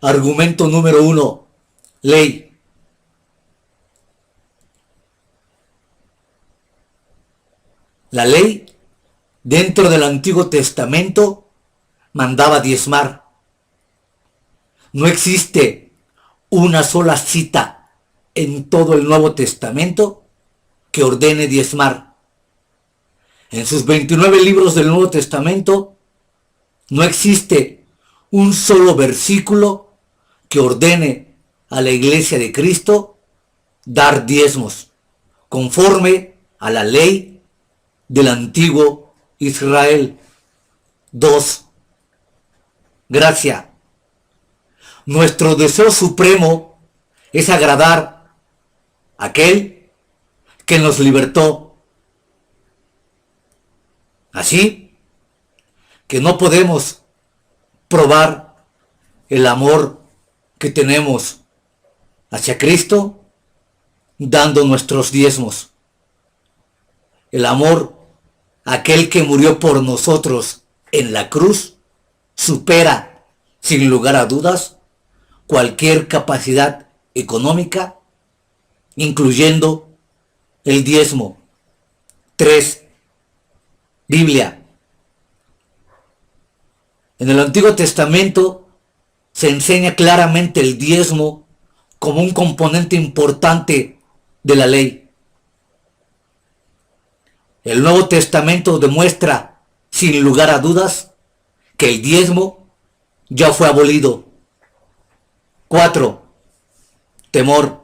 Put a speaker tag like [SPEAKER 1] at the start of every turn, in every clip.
[SPEAKER 1] Argumento número 1. Ley. La ley dentro del Antiguo Testamento mandaba diezmar. No existe una sola cita en todo el Nuevo Testamento que ordene diezmar. En sus 29 libros del Nuevo Testamento no existe un solo versículo que ordene a la Iglesia de Cristo dar diezmos, conforme a la ley del antiguo Israel. 2. Gracia. Nuestro deseo supremo es agradar a aquel que nos libertó. Así que no podemos probar el amor que tenemos hacia Cristo dando nuestros diezmos. El amor a aquel que murió por nosotros en la cruz supera, sin lugar a dudas, cualquier capacidad económica, incluyendo el diezmo. 3. Biblia. En el Antiguo Testamento se enseña claramente el diezmo como un componente importante de la ley. El Nuevo Testamento demuestra, sin lugar a dudas, que el diezmo ya fue abolido. 4. Temor.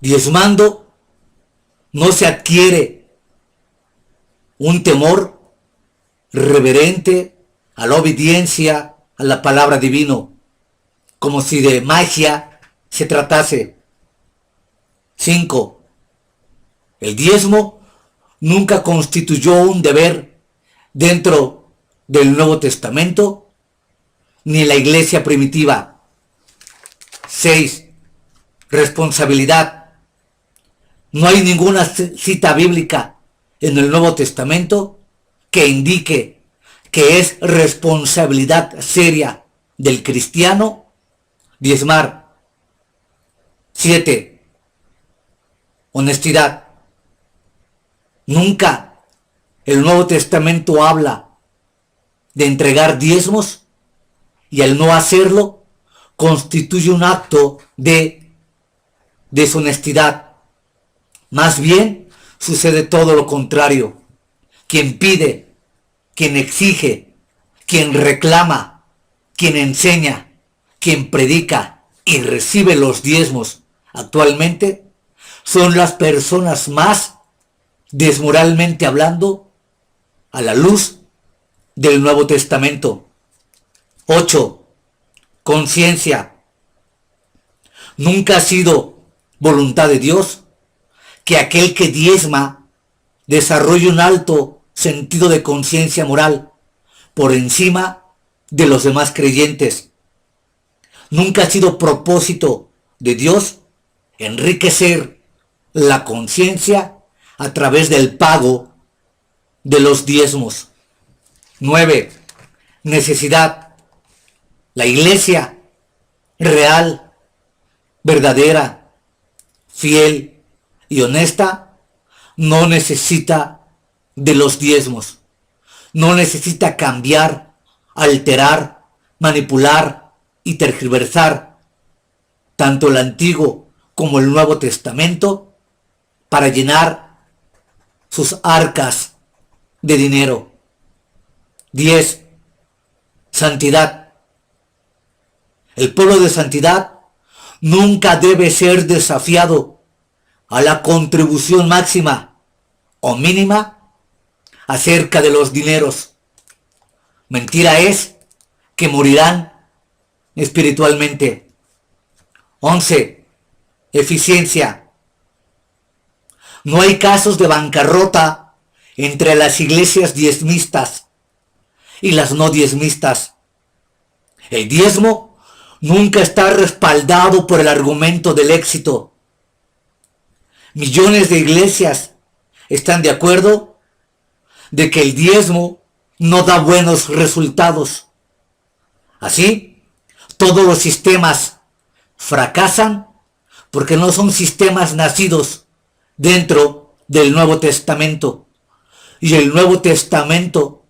[SPEAKER 1] Diezmando no se adquiere un temor reverente a la obediencia a la palabra divina, como si de magia se tratase. 5. El diezmo nunca constituyó un deber dentro del Nuevo Testamento ni en la iglesia primitiva. 6. Responsabilidad. No hay ninguna cita bíblica en el Nuevo Testamento que indique que es responsabilidad seria del cristiano diezmar. 7. Honestidad. Nunca el Nuevo Testamento habla de entregar diezmos y al no hacerlo constituye un acto de deshonestidad. Más bien sucede todo lo contrario. Quien pide, quien exige, quien reclama, quien enseña, quien predica y recibe los diezmos actualmente son las personas más, desmoralmente hablando, a la luz del Nuevo Testamento. 8. Conciencia. Nunca ha sido voluntad de Dios que aquel que diezma desarrolle un alto sentido de conciencia moral por encima de los demás creyentes. Nunca ha sido propósito de Dios enriquecer la conciencia a través del pago de los diezmos. 9. Necesidad. La iglesia real, verdadera, fiel y honesta no necesita de los diezmos. No necesita cambiar, alterar, manipular y tergiversar tanto el Antiguo como el Nuevo Testamento para llenar sus arcas de dinero. 10. Santidad. El pueblo de santidad nunca debe ser desafiado a la contribución máxima o mínima acerca de los dineros. Mentira es que morirán espiritualmente. 11. Eficiencia. No hay casos de bancarrota entre las iglesias diezmistas y las no diezmistas. El diezmo nunca está respaldado por el argumento del éxito. Millones de iglesias están de acuerdo de que el diezmo no da buenos resultados. Así Todos los sistemas fracasan porque no son sistemas nacidos dentro del Nuevo Testamento. Y el Nuevo Testamento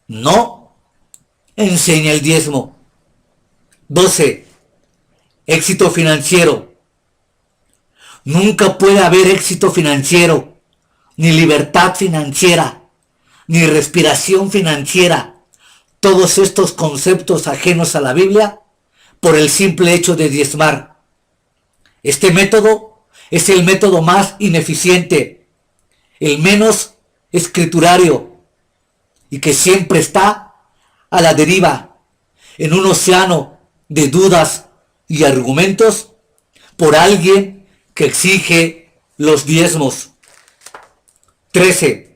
[SPEAKER 1] no enseña el diezmo. 12. Éxito financiero. Nunca puede haber éxito financiero, ni libertad financiera, ni respiración financiera. Todos estos conceptos ajenos a la Biblia por el simple hecho de diezmar. Este método es el método más ineficiente, el menos escriturario y que siempre está a la deriva en un océano de dudas y argumentos por alguien que exige los diezmos. 13.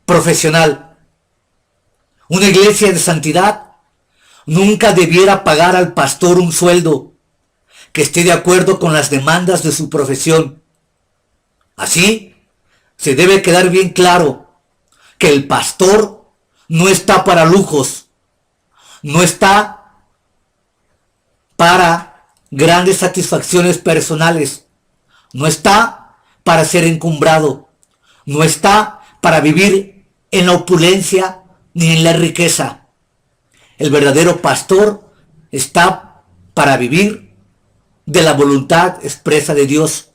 [SPEAKER 1] Profesional. Una iglesia de santidad nunca debiera pagar al pastor un sueldo que esté de acuerdo con las demandas de su profesión. Así, se debe quedar bien claro que el pastor no está para lujos, no está para grandes satisfacciones personales, no está para ser encumbrado, no está para vivir en la opulencia ni en la riqueza. El verdadero pastor está para vivir de la voluntad expresa de Dios.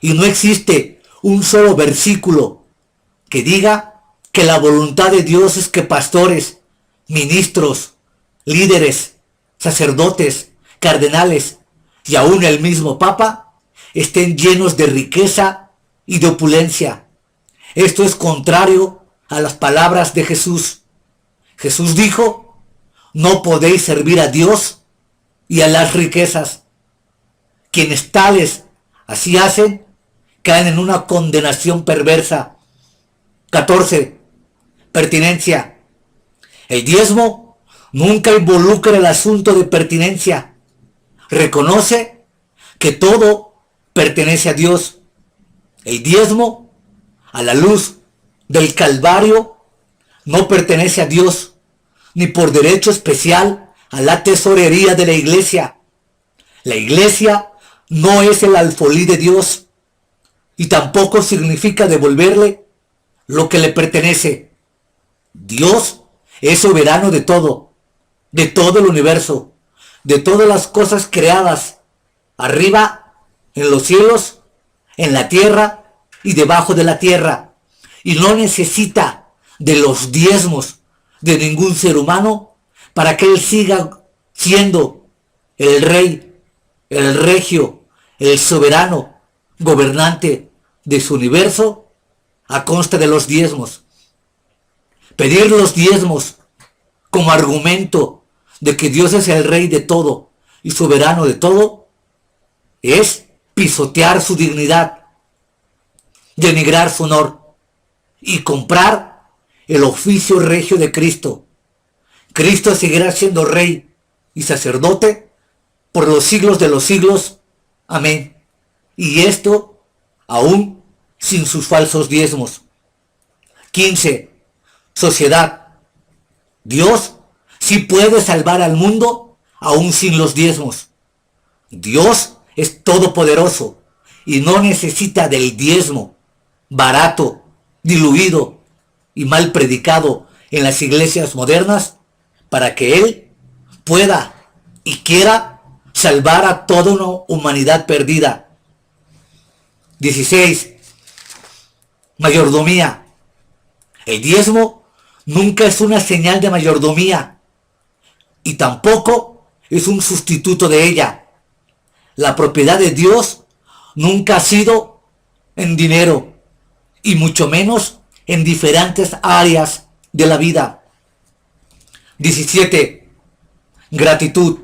[SPEAKER 1] Y no existe un solo versículo que diga que la voluntad de Dios es que pastores, ministros, líderes, sacerdotes, cardenales y aún el mismo Papa estén llenos de riqueza y de opulencia. Esto es contrario a las palabras de Jesús. Jesús dijo: no podéis servir a Dios y a las riquezas. Quienes tales así hacen, caen en una condenación perversa. 14. Pertinencia. El diezmo nunca involucra el asunto de pertinencia. Reconoce que todo pertenece a Dios. El diezmo, a la luz del Calvario, no pertenece a Dios, ni por derecho especial a la tesorería de la iglesia. La iglesia no es el alfolí de Dios y tampoco significa devolverle lo que le pertenece. Dios es soberano de todo el universo, de todas las cosas creadas, arriba, en los cielos, en la tierra y debajo de la tierra, y no necesita de los diezmos de ningún ser humano para que él siga siendo el rey, el regio, el soberano, gobernante de su universo a consta de los diezmos. Pedir los diezmos como argumento de que Dios es el rey de todo y soberano de todo es pisotear su dignidad, denigrar su honor y comprar el oficio regio de Cristo. Cristo seguirá siendo rey y sacerdote por los siglos de los siglos. Amén. Y esto aún sin sus falsos diezmos. 15. Sociedad. Dios sí puede salvar al mundo aún sin los diezmos. Dios es todopoderoso y no necesita del diezmo barato, diluido y mal predicado en las iglesias modernas para que Él pueda y quiera salvar a toda una humanidad perdida. 16. Mayordomía. El diezmo nunca es una señal de mayordomía y tampoco es un sustituto de ella. La propiedad de Dios nunca ha sido en dinero y mucho menos en diferentes áreas de la vida. 17. Gratitud.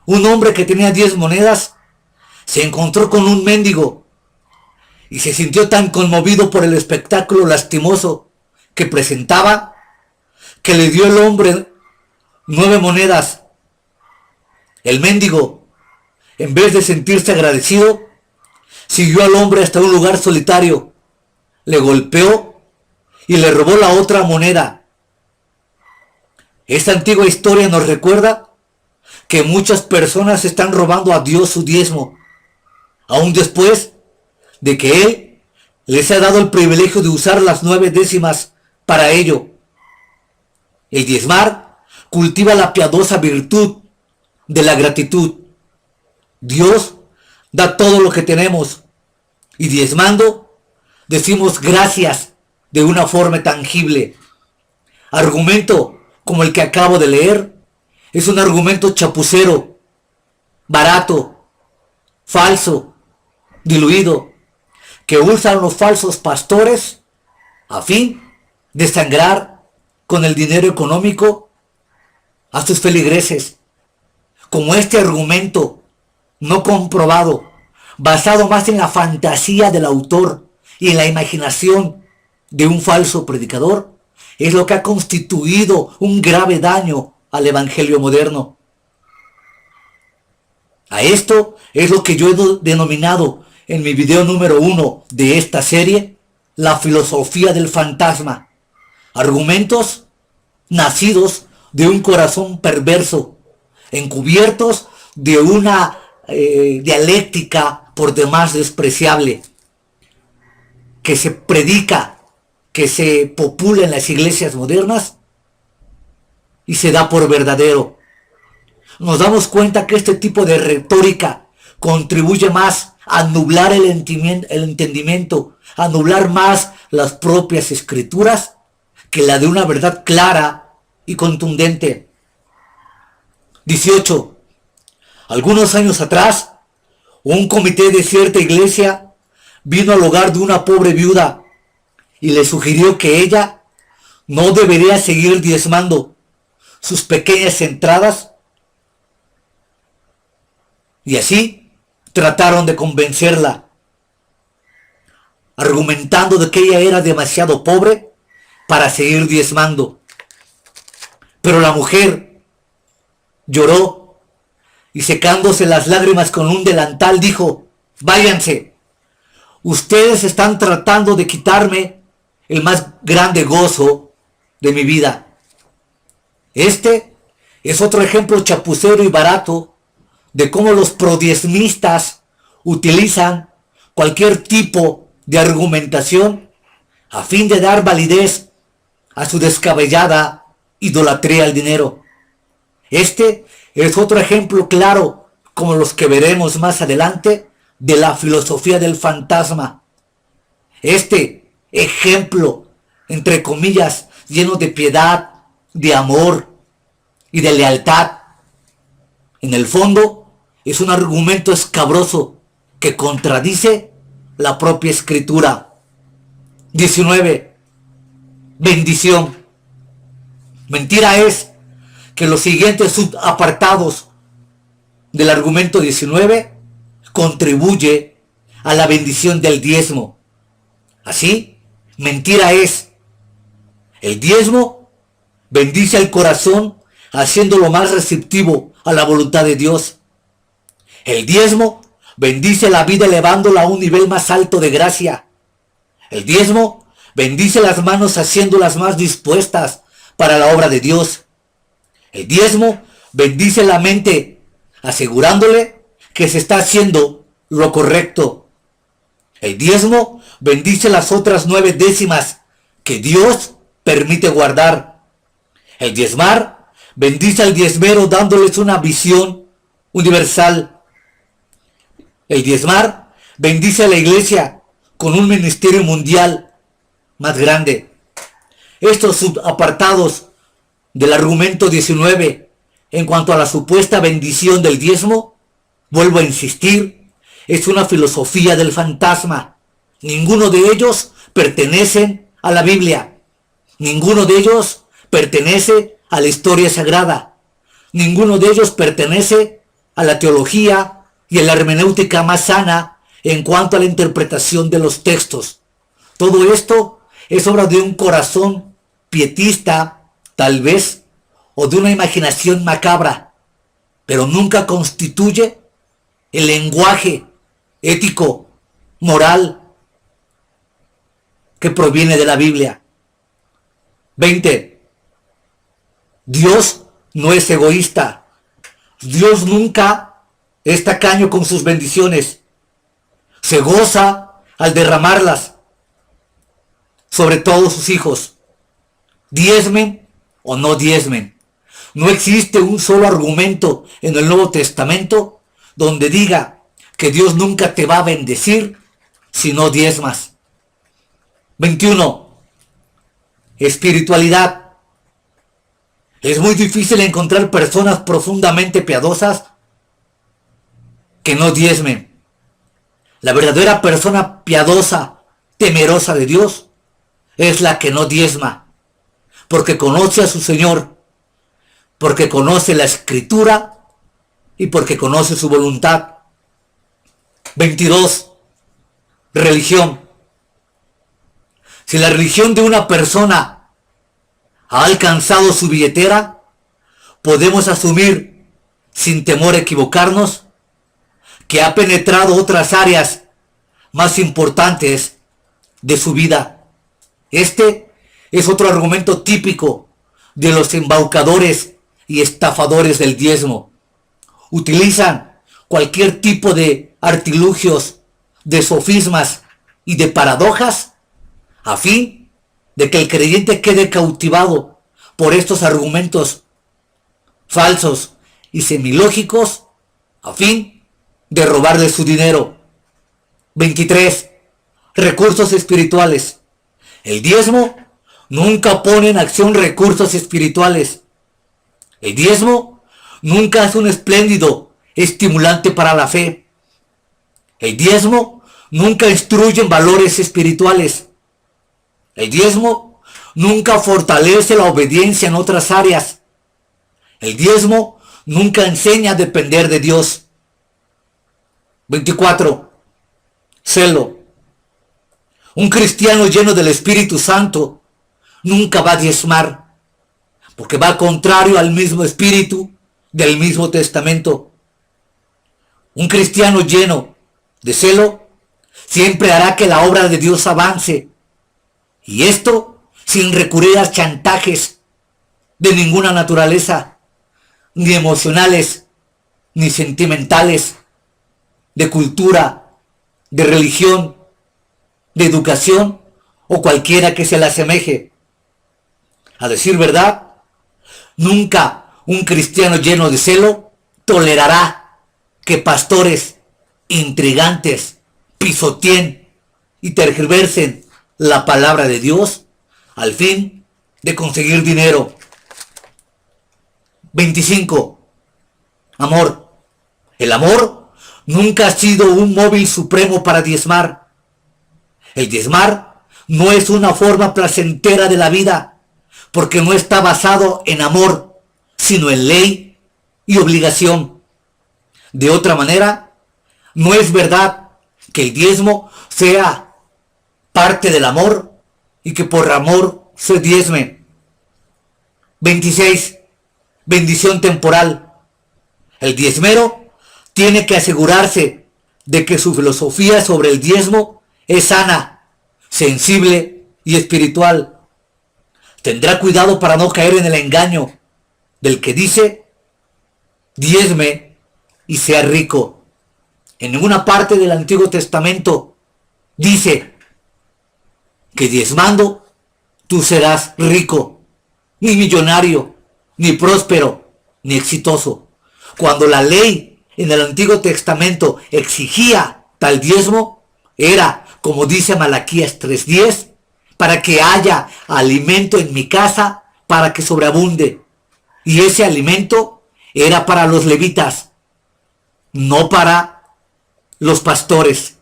[SPEAKER 1] Un hombre que tenía 10 monedas se encontró con un mendigo y se sintió tan conmovido por el espectáculo lastimoso que presentaba que le dio el hombre 9 monedas. El mendigo, en vez de sentirse agradecido, siguió al hombre hasta un lugar solitario, le golpeó y le robó la otra moneda. Esta antigua historia nos recuerda que muchas personas están robando a Dios su diezmo, aún después de que Él les ha dado el privilegio de usar las 9 décimas para ello. El diezmar cultiva la piadosa virtud de la gratitud. Dios da todo lo que tenemos y diezmando decimos gracias de una forma tangible. Argumento como el que acabo de leer es un argumento chapucero, barato, falso, diluido, que usan los falsos pastores a fin de sangrar con el dinero económico a sus feligreses. Como este argumento no comprobado, basado más en la fantasía del autor y en la imaginación de un falso predicador, es lo que ha constituido un grave daño al evangelio moderno. A esto es lo que yo he denominado en mi video número 1 de esta serie, la filosofía del fantasma. Argumentos nacidos de un corazón perverso, encubiertos de una dialéctica por demás despreciable, que se predica, que se popula en las iglesias modernas y se da por verdadero. Nos damos cuenta que este tipo de retórica contribuye más a nublar el entendimiento, a nublar más las propias escrituras que la de una verdad clara y contundente. 18. Algunos años atrás, un comité de cierta iglesia vino al hogar de una pobre viuda y le sugirió que ella no debería seguir diezmando sus pequeñas entradas, y así trataron de convencerla, argumentando de que ella era demasiado pobre para seguir diezmando. Pero la mujer lloró y, secándose las lágrimas con un delantal, dijo: váyanse, ustedes están tratando de quitarme el más grande gozo de mi vida. Este es otro ejemplo chapucero y barato de cómo los prodiezmistas utilizan cualquier tipo de argumentación a fin de dar validez a su descabellada idolatría al dinero. Este es otro ejemplo claro, como los que veremos más adelante, de la filosofía del fantasma. Este ejemplo, entre comillas, lleno de piedad, de amor y de lealtad, en el fondo es un argumento escabroso que contradice la propia escritura. 19. Bendición. Mentira es que los siguientes subapartados del argumento 19 contribuye a la bendición del diezmo. Así, mentira es: el diezmo bendice el corazón haciéndolo más receptivo a la voluntad de Dios. El diezmo bendice la vida elevándola a un nivel más alto de gracia. El diezmo bendice las manos haciéndolas más dispuestas para la obra de Dios. El diezmo bendice la mente asegurándole que se está haciendo lo correcto. El diezmo bendice las otras 9 décimas que Dios permite guardar. El diezmar bendice al diezmero dándoles una visión universal. El diezmar bendice a la iglesia con un ministerio mundial más grande. Estos subapartados del argumento 19 en cuanto a la supuesta bendición del diezmo, vuelvo a insistir, es una filosofía del fantasma. Ninguno de ellos pertenecen a la Biblia. Ninguno de ellos pertenece a la historia sagrada. Ninguno de ellos pertenece a la teología y a la hermenéutica más sana en cuanto a la interpretación de los textos. Todo esto es obra de un corazón pietista, tal vez, o de una imaginación macabra, pero nunca constituye el lenguaje ético, moral, que proviene de la Biblia. 20. Dios no es egoísta. Dios nunca es tacaño con sus bendiciones. Se goza al derramarlas sobre todos sus hijos. Diezmen o no diezmen. No existe un solo argumento en el Nuevo Testamento donde diga que Dios nunca te va a bendecir si no diezmas. 21. Espiritualidad. Es muy difícil encontrar personas profundamente piadosas que no diezmen. La verdadera persona piadosa, temerosa de Dios, es la que no diezma, porque conoce a su Señor, porque conoce la Escritura y porque conoce su voluntad. 22. Religión. Si la religión de una persona ha alcanzado su billetera, podemos asumir, sin temor a equivocarnos, que ha penetrado otras áreas más importantes de su vida. Este es otro argumento típico de los embaucadores y estafadores del diezmo. Utilizan cualquier tipo de artilugios, de sofismas y de paradojas a fin de que el creyente quede cautivado por estos argumentos falsos y semilógicos a fin de robarle su dinero. 23. Recursos espirituales. El diezmo nunca pone en acción recursos espirituales. El diezmo nunca es un espléndido estimulante para la fe. El diezmo nunca instruye en valores espirituales. El diezmo nunca fortalece la obediencia en otras áreas. El diezmo nunca enseña a depender de Dios. 24. Celo. Un cristiano lleno del Espíritu Santo nunca va a diezmar, porque va contrario al mismo espíritu del mismo testamento. Un cristiano lleno de celo siempre hará que la obra de Dios avance, y esto sin recurrir a chantajes de ninguna naturaleza, ni emocionales, ni sentimentales, de cultura, de religión, de educación o cualquiera que se le asemeje. A decir verdad, nunca un cristiano lleno de celo tolerará que pastores intrigantes pisoteen y tergiversen la palabra de Dios al fin de conseguir dinero. 25. Amor. El amor nunca ha sido un móvil supremo para diezmar. El diezmar no es una forma placentera de la vida, porque no está basado en amor, sino en ley y obligación. De otra manera, no es verdad que el diezmo sea parte del amor y que por amor se diezme. 26. Bendición temporal. El diezmero tiene que asegurarse de que su filosofía sobre el diezmo es sana, sensible y espiritual. Tendrá cuidado para no caer en el engaño del que dice: diezme y sea rico. En ninguna parte del Antiguo Testamento dice que diezmando tú serás rico, ni millonario, ni próspero, ni exitoso. Cuando la ley en el Antiguo Testamento exigía tal diezmo, era, como dice Malaquías 3:10, para que haya alimento en mi casa, para que sobreabunde. Y ese alimento era para los levitas, no para los pastores.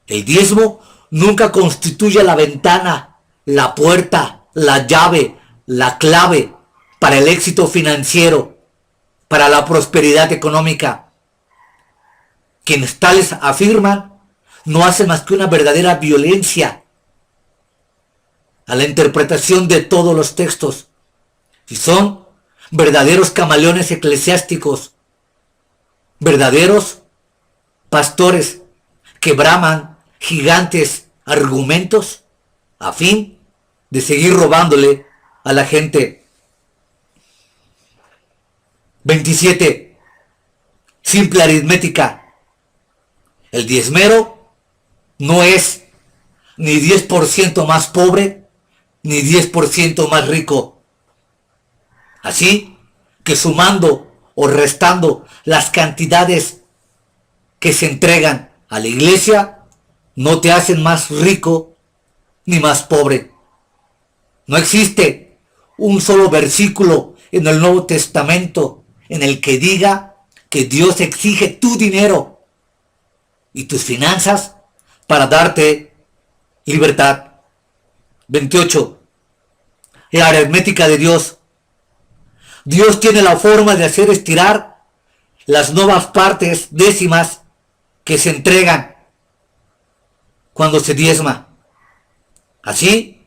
[SPEAKER 1] El diezmo nunca constituye la ventana, la puerta, la llave, la clave para el éxito financiero, para la prosperidad económica. Quienes tales afirman no hacen más que una verdadera violencia a la interpretación de todos los textos, y son verdaderos camaleones eclesiásticos, verdaderos pastores que braman gigantes argumentos a fin de seguir robándole a la gente. 27. Simple aritmética. El diezmero no es ni 10% más pobre, ni 10% más rico. Así que sumando o restando las cantidades que se entregan a la iglesia, no te hacen más rico ni más pobre. No existe un solo versículo en el Nuevo Testamento en el que diga que Dios exige tu dinero y tus finanzas para darte libertad. 28. La aritmética de Dios. Dios tiene la forma de hacer estirar las nuevas partes décimas que se entregan cuando se diezma. Así,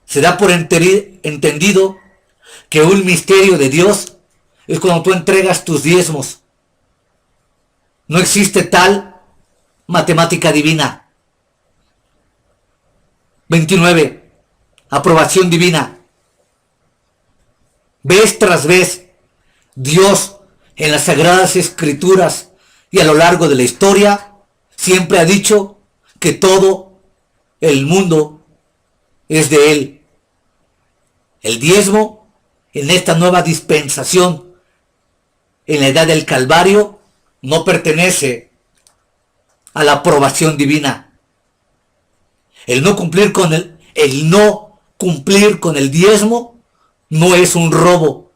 [SPEAKER 1] se da por entendido que un misterio de Dios es cuando tú entregas tus diezmos. No existe tal matemática divina. 29. Aprobación divina. Vez tras vez, Dios en las Sagradas Escrituras y a lo largo de la historia siempre ha dicho que todo el mundo es de Él. El diezmo en esta nueva dispensación, en la edad del Calvario, no pertenece a la aprobación divina. El no cumplir con el diezmo no es un robo.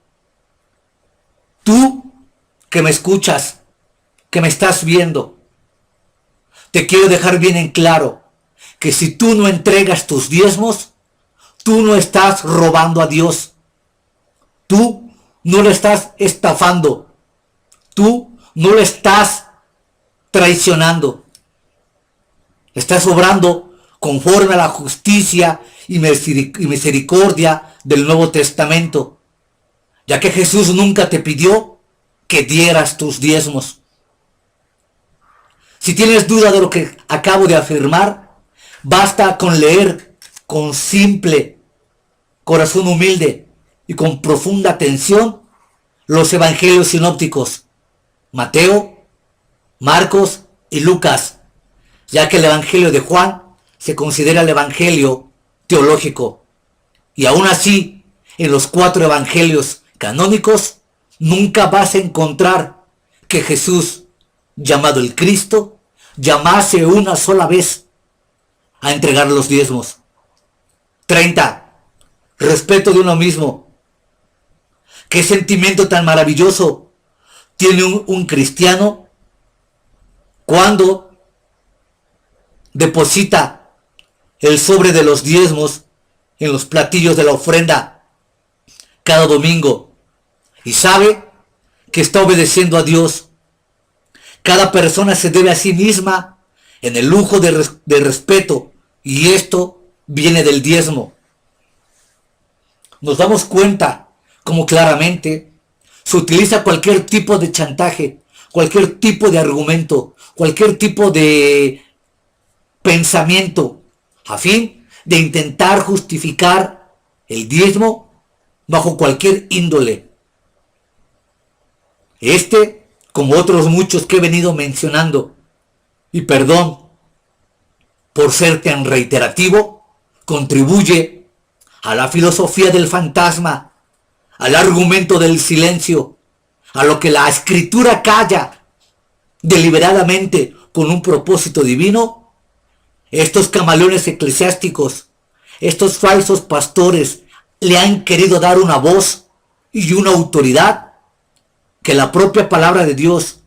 [SPEAKER 1] Tú que me escuchas, que me estás viendo, te quiero dejar bien en claro que si tú no entregas tus diezmos, tú no estás robando a Dios. Tú no le estás estafando. Tú no le estás traicionando. Estás obrando conforme a la justicia y misericordia del Nuevo Testamento, ya que Jesús nunca te pidió que dieras tus diezmos. Si tienes duda de lo que acabo de afirmar, basta con leer con simple corazón humilde y con profunda atención los evangelios sinópticos, Mateo, Marcos y Lucas, ya que el evangelio de Juan se considera el evangelio teológico. Y aún así, en los 4 evangelios canónicos, nunca vas a encontrar que Jesús, llamado el Cristo, llamase una sola vez a entregar los diezmos. 30. Respeto de uno mismo. ¿Qué sentimiento tan maravilloso tiene un cristiano cuando deposita el sobre de los diezmos en los platillos de la ofrenda cada domingo y sabe que está obedeciendo a Dios? Cada persona se debe a sí misma en el lujo de respeto, y esto viene del diezmo. Nos damos cuenta como claramente se utiliza cualquier tipo de chantaje, cualquier tipo de argumento, cualquier tipo de pensamiento a fin de intentar justificar el diezmo bajo cualquier índole. Como otros muchos que he venido mencionando, y perdón por ser tan reiterativo, contribuye a la filosofía del fantasma, al argumento del silencio, a lo que la escritura calla deliberadamente con un propósito divino. Estos camaleones eclesiásticos, estos falsos pastores, le han querido dar una voz y una autoridad que la propia palabra de Dios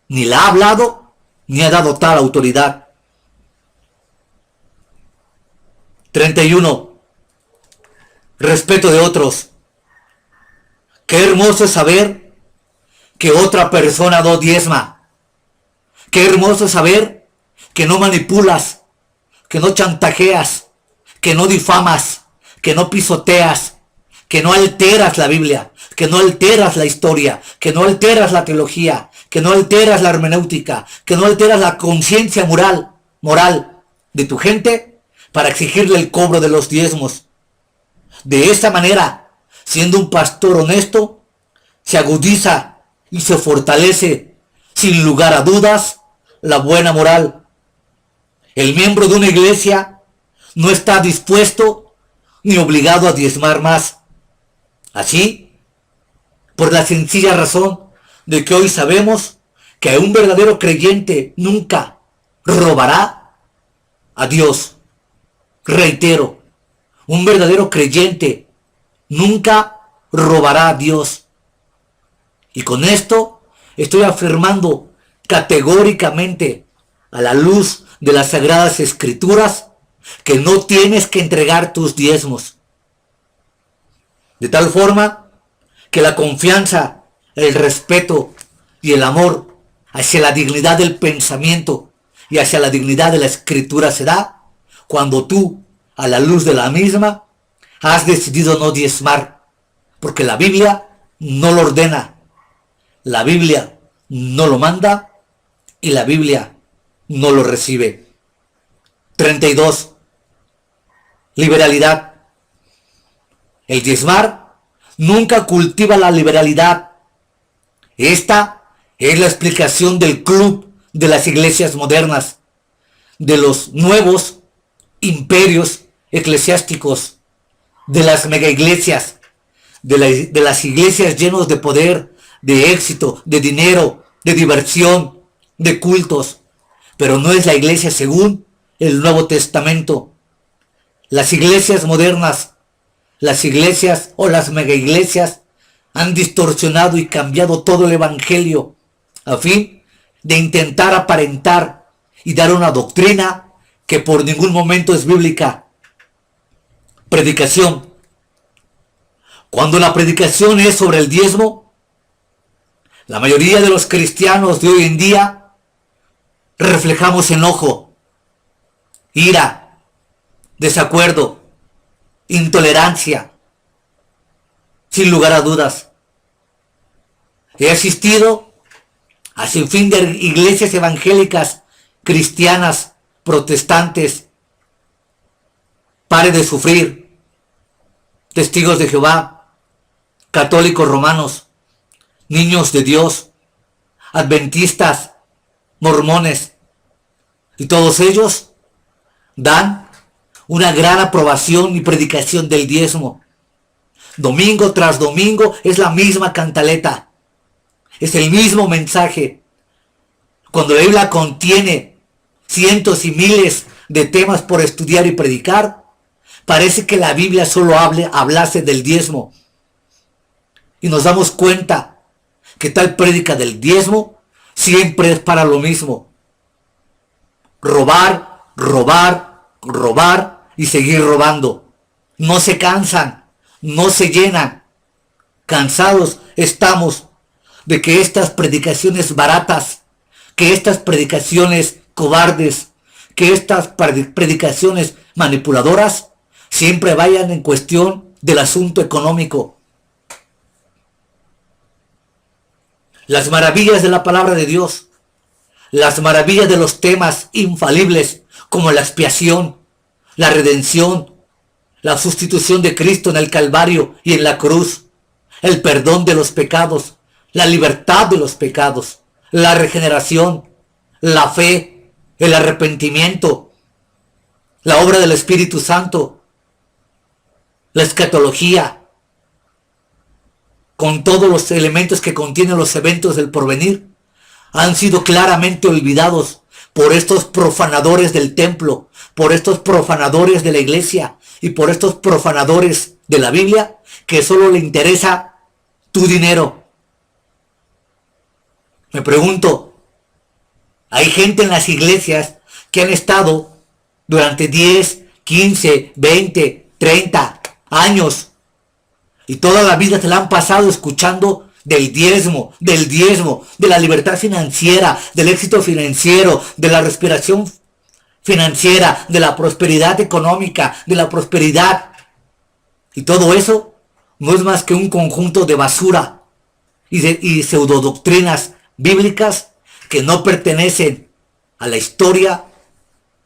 [SPEAKER 1] ni la ha hablado ni ha dado tal autoridad. 31. Respeto de otros. Qué hermoso es saber que otra persona no diezma. Qué hermoso es saber que no manipulas, que no chantajeas, que no difamas, que no pisoteas, que no alteras la Biblia, que no alteras la historia, que no alteras la teología, que no alteras la hermenéutica, que no alteras la conciencia moral de tu gente para exigirle el cobro de los diezmos. De esta manera, siendo un pastor honesto, se agudiza y se fortalece, sin lugar a dudas, la buena moral. El miembro de una iglesia no está dispuesto ni obligado a diezmar más. Así, por la sencilla razón de que hoy sabemos que un verdadero creyente nunca robará a Dios. Reitero, un verdadero creyente nunca robará a Dios. Y con esto estoy afirmando categóricamente, a la luz de las Sagradas Escrituras, que no tienes que entregar tus diezmos. De tal forma que la confianza, el respeto y el amor hacia la dignidad del pensamiento y hacia la dignidad de la Escritura se da cuando tú, a la luz de la misma, has decidido no diezmar, porque la Biblia no lo ordena, la Biblia no lo manda y la Biblia no lo recibe. 32. Liberalidad. El diezmar nunca cultiva la liberalidad. Esta es la explicación del club de las iglesias modernas, de los nuevos imperios eclesiásticos, de las megaiglesias, de las iglesias llenos de poder, de éxito, de dinero, de diversión, de cultos. Pero no es la iglesia según el Nuevo Testamento. Las iglesias modernas, las iglesias o las megaiglesias han distorsionado y cambiado todo el evangelio a fin de intentar aparentar y dar una doctrina que por ningún momento es bíblica. Predicación. Cuando la predicación es sobre el diezmo, la mayoría de los cristianos de hoy en día reflejamos enojo, ira, desacuerdo, intolerancia, sin lugar a dudas. He asistido a sinfín de iglesias evangélicas, cristianas, protestantes, Pare de Sufrir, Testigos de Jehová, Católicos Romanos, Niños de Dios, Adventistas, Mormones, y todos ellos dan una gran aprobación y predicación del diezmo. Domingo tras domingo es la misma cantaleta, es el mismo mensaje. Cuando la Biblia contiene cientos y miles de temas por estudiar y predicar, parece que la Biblia solo hablase del diezmo. Y nos damos cuenta que tal prédica del diezmo siempre es para lo mismo: robar, robar, robar y seguir robando. No se cansan, no se llenan. Cansados estamos de que estas predicaciones baratas, que estas predicaciones cobardes, que estas predicaciones manipuladoras siempre vayan en cuestión del asunto económico. Las maravillas de la palabra de Dios, las maravillas de los temas infalibles como la expiación, la redención, la sustitución de Cristo en el Calvario y en la cruz, el perdón de los pecados, la libertad de los pecados, la regeneración, la fe, el arrepentimiento, la obra del Espíritu Santo, la escatología, con todos los elementos que contienen los eventos del porvenir, han sido claramente olvidados por estos profanadores del templo, por estos profanadores de la iglesia y por estos profanadores de la Biblia, que solo le interesa tu dinero. Me pregunto, hay gente en las iglesias que han estado durante 10, 15, 20, 30 años y toda la vida se la han pasado escuchando del diezmo, de la libertad financiera, del éxito financiero, de la respiración financiera, de la prosperidad económica, de la prosperidad. Y todo eso no es más que un conjunto de basura y pseudodoctrinas bíblicas que no pertenecen a la historia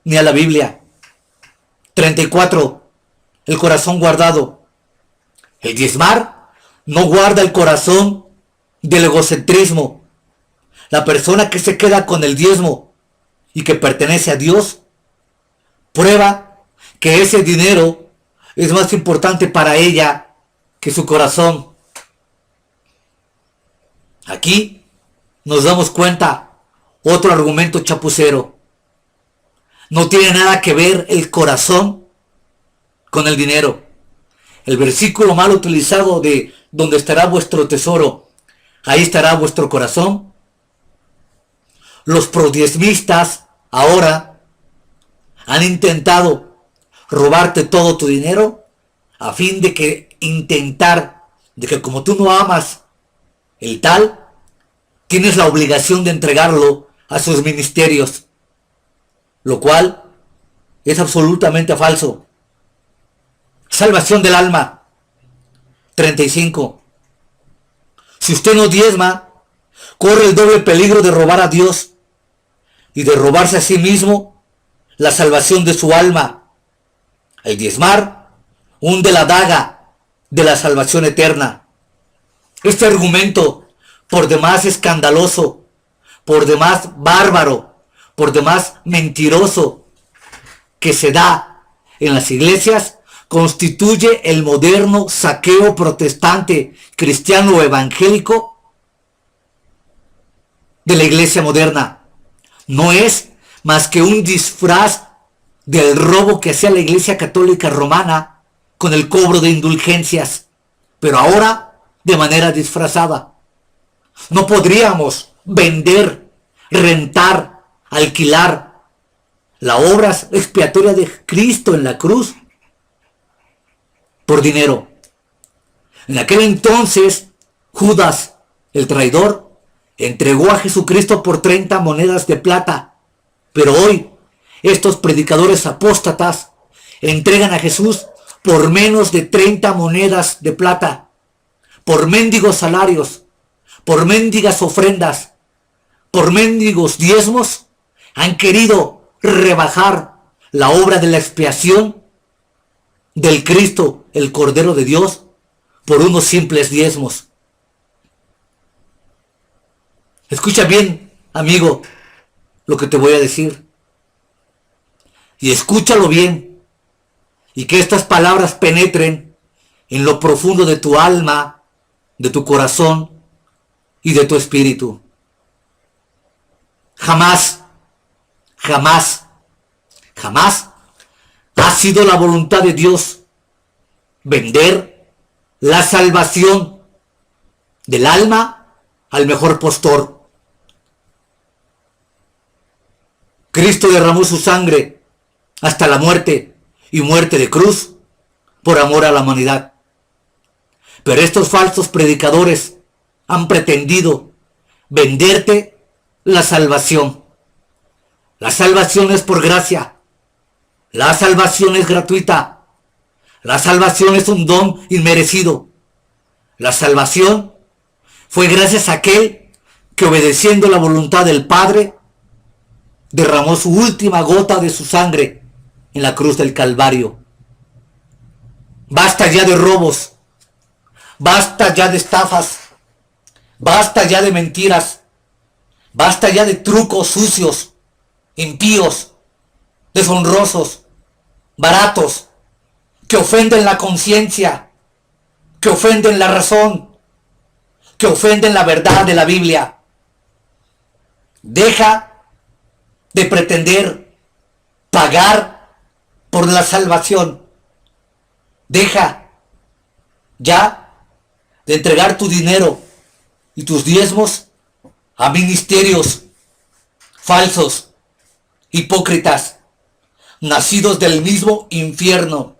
[SPEAKER 1] ni a la Biblia. 34. El corazón guardado. El diezmar no guarda el corazón del egocentrismo. La persona que se queda con el diezmo y que pertenece a Dios, prueba que ese dinero es más importante para ella que su corazón. Aquí nos damos cuenta, otro argumento chapucero. No tiene nada que ver el corazón con el dinero. El versículo mal utilizado de donde estará vuestro tesoro, ahí estará vuestro corazón. Los prodiezmistas ahora han intentado robarte todo tu dinero a fin de que como tú no amas el tal, tienes la obligación de entregarlo a sus ministerios, lo cual es absolutamente falso. Salvación del alma. 35. Si usted no diezma, corre el doble peligro de robar a Dios y de robarse a sí mismo la salvación de su alma. El diezmar hunde la daga de la salvación eterna. Este argumento, por demás escandaloso, por demás bárbaro, por demás mentiroso, que se da en las iglesias, constituye el moderno saqueo protestante cristiano evangélico de la iglesia moderna. No es más que un disfraz del robo que hacía la iglesia católica romana con el cobro de indulgencias, pero ahora de manera disfrazada. No podríamos vender, rentar, alquilar la obra expiatoria de Cristo en la cruz por dinero. En aquel entonces, Judas, el traidor, entregó a Jesucristo por 30 monedas de plata. Pero hoy, estos predicadores apóstatas entregan a Jesús por menos de 30 monedas de plata, por mendigos salarios, por mendigas ofrendas, por mendigos diezmos. Han querido rebajar la obra de la expiación del Cristo, el Cordero de Dios, por unos simples diezmos. Escucha bien, amigo, lo que te voy a decir. Y escúchalo bien. Y que estas palabras penetren en lo profundo de tu alma, de tu corazón y de tu espíritu. Jamás, jamás, jamás ha sido la voluntad de Dios vender la salvación del alma al mejor postor. Cristo derramó su sangre hasta la muerte y muerte de cruz por amor a la humanidad. Pero estos falsos predicadores han pretendido venderte la salvación. La salvación es por gracia. La salvación es gratuita. La salvación es un don inmerecido. La salvación fue gracias a aquel que, obedeciendo la voluntad del Padre, derramó su última gota de su sangre en la cruz del Calvario. Basta ya de robos. Basta ya de estafas. Basta ya de mentiras. Basta ya de trucos sucios, impíos, deshonrosos, baratos, que ofenden la conciencia, que ofenden la razón, que ofenden la verdad de la Biblia. Deja de pretender pagar por la salvación. Deja ya de entregar tu dinero y tus diezmos a ministerios falsos, hipócritas, nacidos del mismo infierno.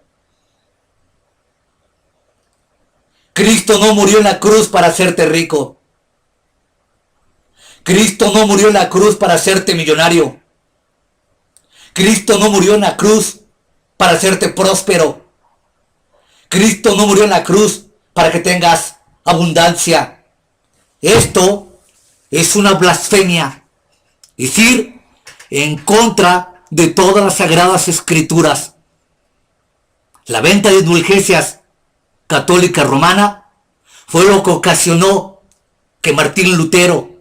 [SPEAKER 1] Cristo no murió en la cruz para hacerte rico. Cristo no murió en la cruz para hacerte millonario. Cristo no murió en la cruz para hacerte próspero. Cristo no murió en la cruz para que tengas abundancia. Esto es una blasfemia. Decir en contra de todas las sagradas escrituras. La venta de indulgencias católica romana fue lo que ocasionó que Martín Lutero,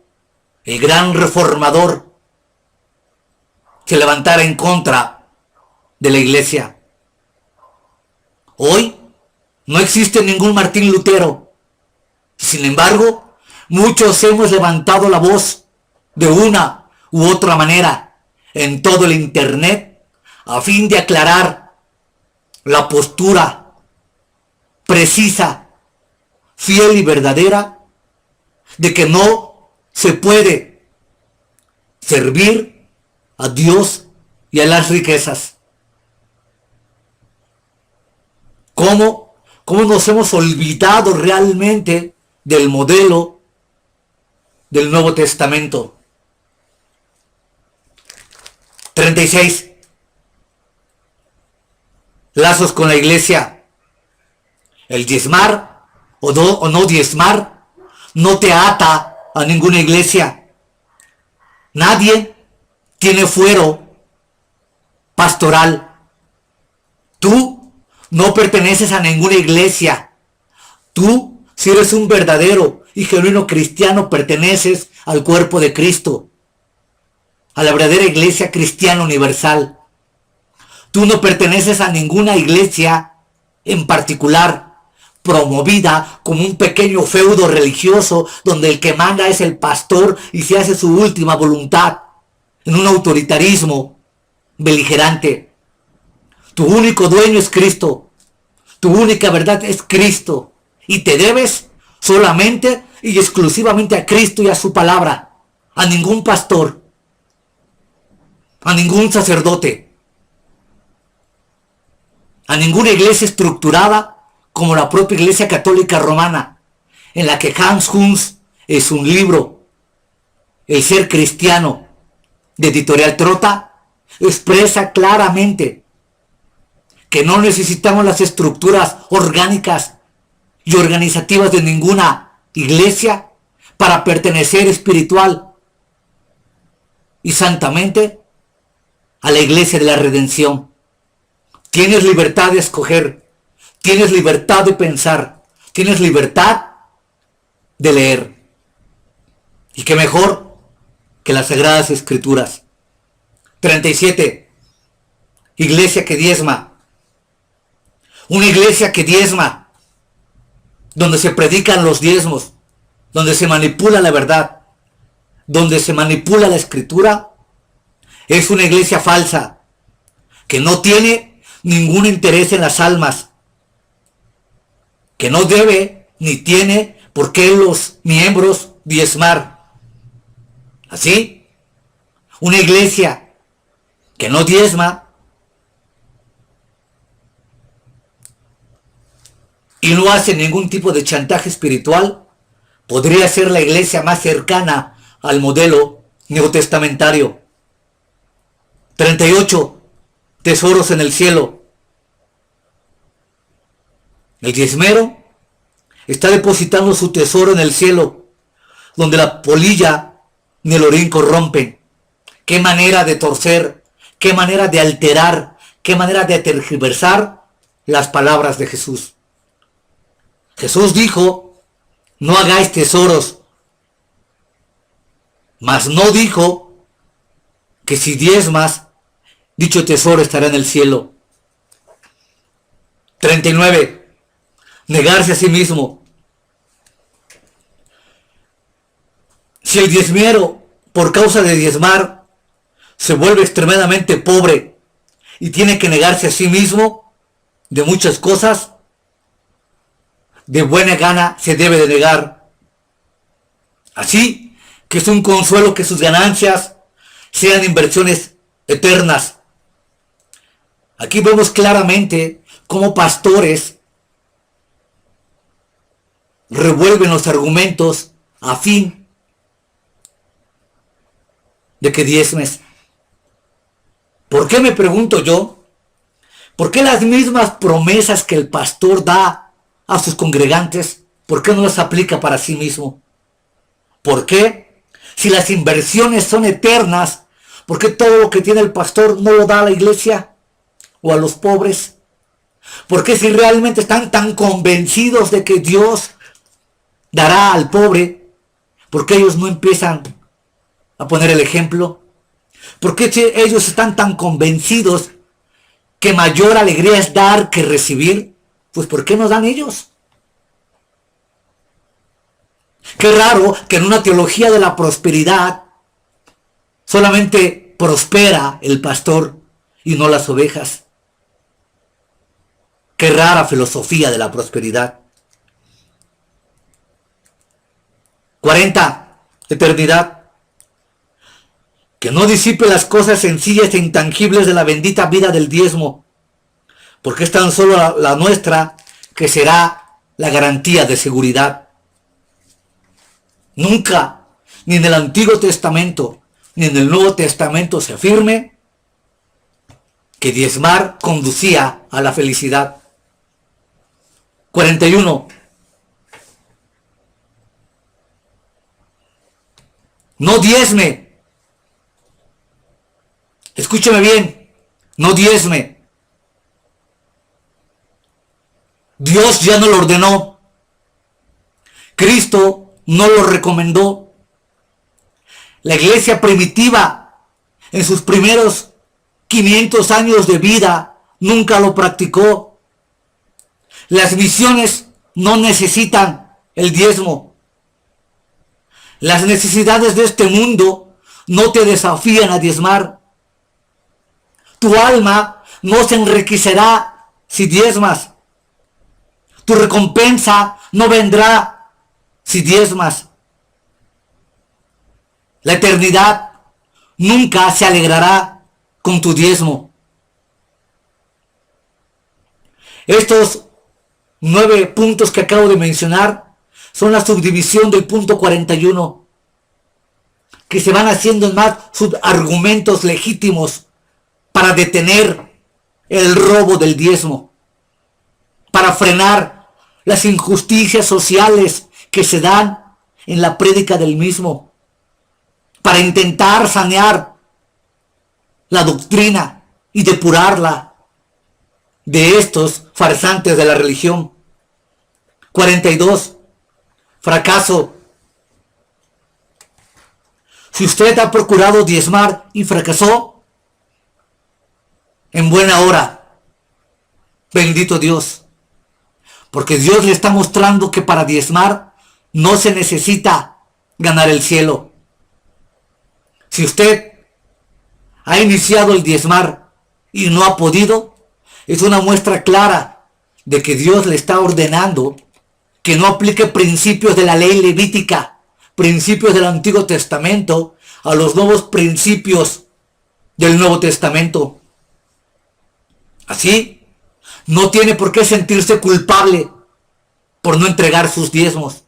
[SPEAKER 1] el gran reformador, se levantara en contra de la iglesia. Hoy no existe ningún Martín Lutero. Sin embargo, muchos hemos levantado la voz de una u otra manera en todo el internet a fin de aclarar la postura precisa, fiel y verdadera de que no se puede servir a Dios y a las riquezas. ¿Cómo nos hemos olvidado realmente del modelo del Nuevo Testamento? 36. Lazos con la iglesia. El diezmar o no diezmar no te ata a ninguna iglesia. Nadie tiene fuero pastoral. Tú no perteneces a ninguna iglesia. Tú, si eres un verdadero y genuino cristiano, perteneces al cuerpo de Cristo, a la verdadera iglesia cristiana universal. Tú no perteneces a ninguna iglesia en particular, promovida como un pequeño feudo religioso donde el que manda es el pastor y se hace su última voluntad, en un autoritarismo beligerante. Tu único dueño es Cristo. Tu única verdad es Cristo. Y te debes solamente y exclusivamente a Cristo y a su palabra. A ningún pastor. A ningún sacerdote. A ninguna iglesia estructurada como la propia Iglesia Católica Romana, en la que Hans Hus, es un libro, El ser cristiano, de Editorial Trota, expresa claramente que no necesitamos las estructuras orgánicas y organizativas de ninguna iglesia para pertenecer espiritual y santamente a la iglesia de la redención. Tienes libertad de escoger, tienes libertad de pensar, tienes libertad de leer. Y qué mejor que las Sagradas Escrituras. 37. Iglesia que diezma. Una iglesia que diezma, donde se predican los diezmos, donde se manipula la verdad, donde se manipula la escritura, es una iglesia falsa, que no tiene ningún interés en las almas, que no debe ni tiene por qué los miembros diezmar. Así, una iglesia que no diezma y no hace ningún tipo de chantaje espiritual, podría ser la iglesia más cercana al modelo neotestamentario. 38. Tesoros en el cielo. El diezmero está depositando su tesoro en el cielo, donde la polilla ni el orín corrompen. Qué manera de torcer, qué manera de alterar, qué manera de tergiversar las palabras de Jesús. Jesús dijo, no hagáis tesoros, mas no dijo que si diezmas, dicho tesoro estará en el cielo. 39. Negarse a sí mismo. Si el diezmero, por causa de diezmar, se vuelve extremadamente pobre y tiene que negarse a sí mismo de muchas cosas, de buena gana se debe de negar. Así que es un consuelo que sus ganancias sean inversiones eternas. Aquí vemos claramente cómo pastores revuelven los argumentos a fin de que diezmes. ¿Por qué, me pregunto yo? ¿Por qué las mismas promesas que el pastor da a sus congregantes, por qué no las aplica para sí mismo? ¿Por qué? Si las inversiones son eternas, ¿por qué todo lo que tiene el pastor no lo da a la iglesia o a los pobres? ¿Por qué, si realmente están tan convencidos de que Dios dará al pobre, ¿Por qué ellos no empiezan a poner el ejemplo? ¿Por qué ellos están tan convencidos que mayor alegría es dar que recibir? Pues ¿por qué no dan ellos? Qué raro que en una teología de la prosperidad solamente prospera el pastor y no las ovejas. Qué rara filosofía de la prosperidad. 40. Eternidad. Que no disipe las cosas sencillas e intangibles de la bendita vida del diezmo, porque es tan solo la nuestra que será la garantía de seguridad. Nunca, ni en el Antiguo Testamento, ni en el Nuevo Testamento se afirme que diezmar conducía a la felicidad. 41. No diezme. Escúcheme bien, no diezme. Dios ya no lo ordenó. Cristo no lo recomendó. La iglesia primitiva, en sus primeros 500 años de vida, nunca lo practicó. Las misiones no necesitan el diezmo. Las necesidades de este mundo no te desafían a diezmar. Tu alma no se enriquecerá si diezmas. Tu recompensa no vendrá si diezmas. La eternidad nunca se alegrará con tu diezmo. Estos 9 puntos que acabo de mencionar son la subdivisión del punto 41, que se van haciendo en más subargumentos legítimos para detener el robo del diezmo, para frenar las injusticias sociales que se dan en la prédica del mismo, para intentar sanear la doctrina y depurarla de estos farsantes de la religión. 42. Fracaso. Si usted ha procurado diezmar y fracasó, en buena hora, bendito Dios, porque Dios le está mostrando que para diezmar no se necesita ganar el cielo. Si usted ha iniciado el diezmar y no ha podido, es una muestra clara de que Dios le está ordenando que no aplique principios de la ley levítica, principios del Antiguo Testamento, a los nuevos principios del Nuevo Testamento. Así, no tiene por qué sentirse culpable por no entregar sus diezmos.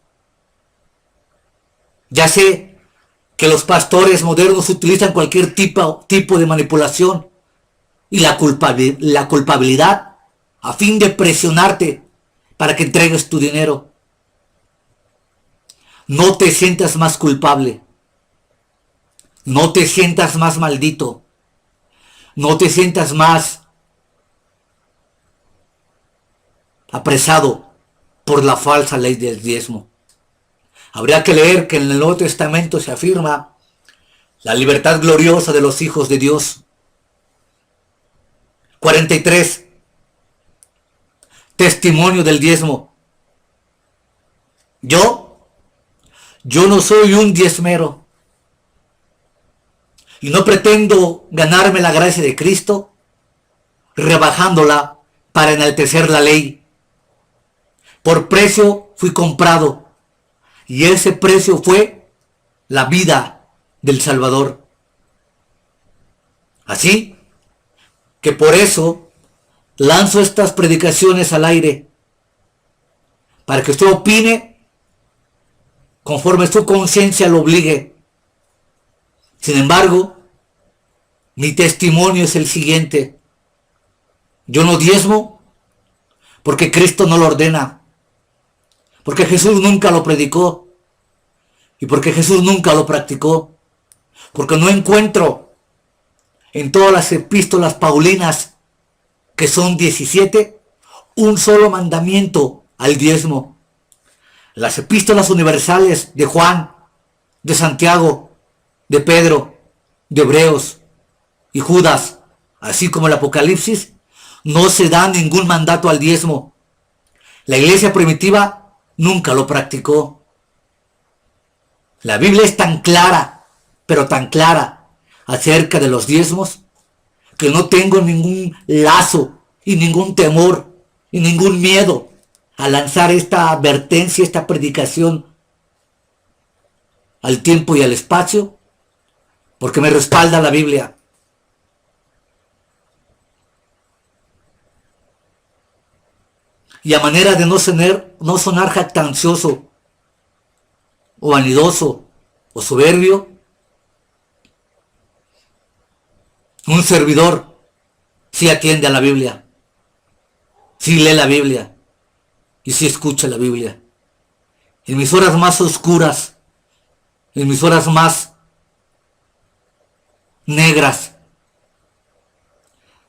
[SPEAKER 1] Ya sé que los pastores modernos utilizan cualquier tipo de manipulación y la culpabilidad a fin de presionarte para que entregues tu dinero. No te sientas más culpable. No te sientas más maldito. No te sientas más apresado por la falsa ley del diezmo. Habría que leer que en el Nuevo Testamento se afirma la libertad gloriosa de los hijos de Dios. 43. Testimonio del diezmo. Yo no soy un diezmero y no pretendo ganarme la gracia de Cristo rebajándola para enaltecer la ley. Por precio fui comprado y ese precio fue la vida del Salvador. Así que por eso lanzo estas predicaciones al aire, para que usted opine conforme su conciencia lo obligue. Sin embargo, mi testimonio es el siguiente. Yo no diezmo porque Cristo no lo ordena, porque Jesús nunca lo predicó y porque Jesús nunca lo practicó, porque no encuentro en todas las epístolas paulinas, que son 17, un solo mandamiento al diezmo. Las epístolas universales de Juan de Santiago, de Pedro, de Hebreos y Judas, así como el Apocalipsis, no se da ningún mandato al diezmo. La iglesia primitiva nunca lo practicó. La Biblia es tan clara, pero tan clara acerca de los diezmos, que no tengo ningún lazo y ningún temor y ningún miedo a lanzar esta advertencia, esta predicación al tiempo y al espacio, porque me respalda la Biblia. Y a manera de no sonar jactancioso o vanidoso o soberbio, un servidor sí atiende a la Biblia, sí lee la Biblia y sí escucha la Biblia. En mis horas más oscuras, en mis horas más negras,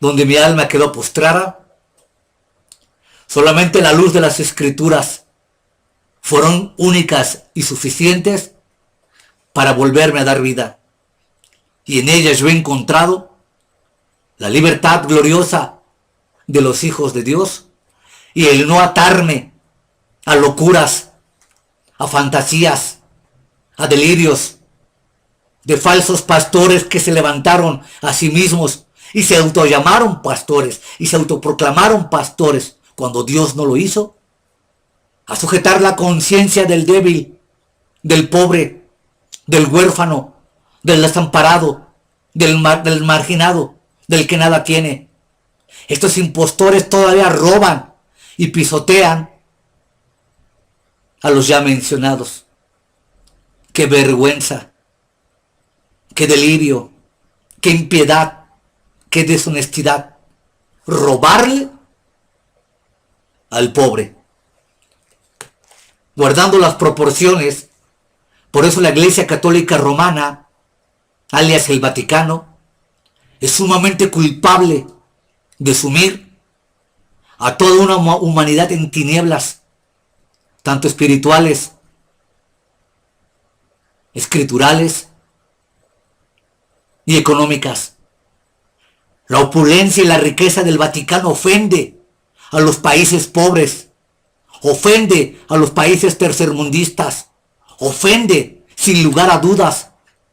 [SPEAKER 1] donde mi alma quedó postrada, solamente la luz de las Escrituras fueron únicas y suficientes para volverme a dar vida. Y en ellas yo he encontrado la libertad gloriosa de los hijos de Dios y el no atarme a locuras, a fantasías, a delirios de falsos pastores que se levantaron a sí mismos y se autollamaron pastores y se autoproclamaron pastores cuando Dios no lo hizo, a sujetar la conciencia del débil, del pobre, del huérfano, del desamparado, del marginado, del que nada tiene. Estos impostores todavía roban y pisotean a los ya mencionados. ¡Qué vergüenza! ¡Qué delirio! ¡Qué impiedad! ¡Qué deshonestidad! Robarle al pobre, guardando las proporciones. Por eso la Iglesia Católica Romana, alias el Vaticano, es sumamente culpable de sumir a toda una humanidad en tinieblas, tanto espirituales, escriturales y económicas. La opulencia y la riqueza del Vaticano ofende a los países pobres, ofende a los países tercermundistas, ofende sin lugar a dudas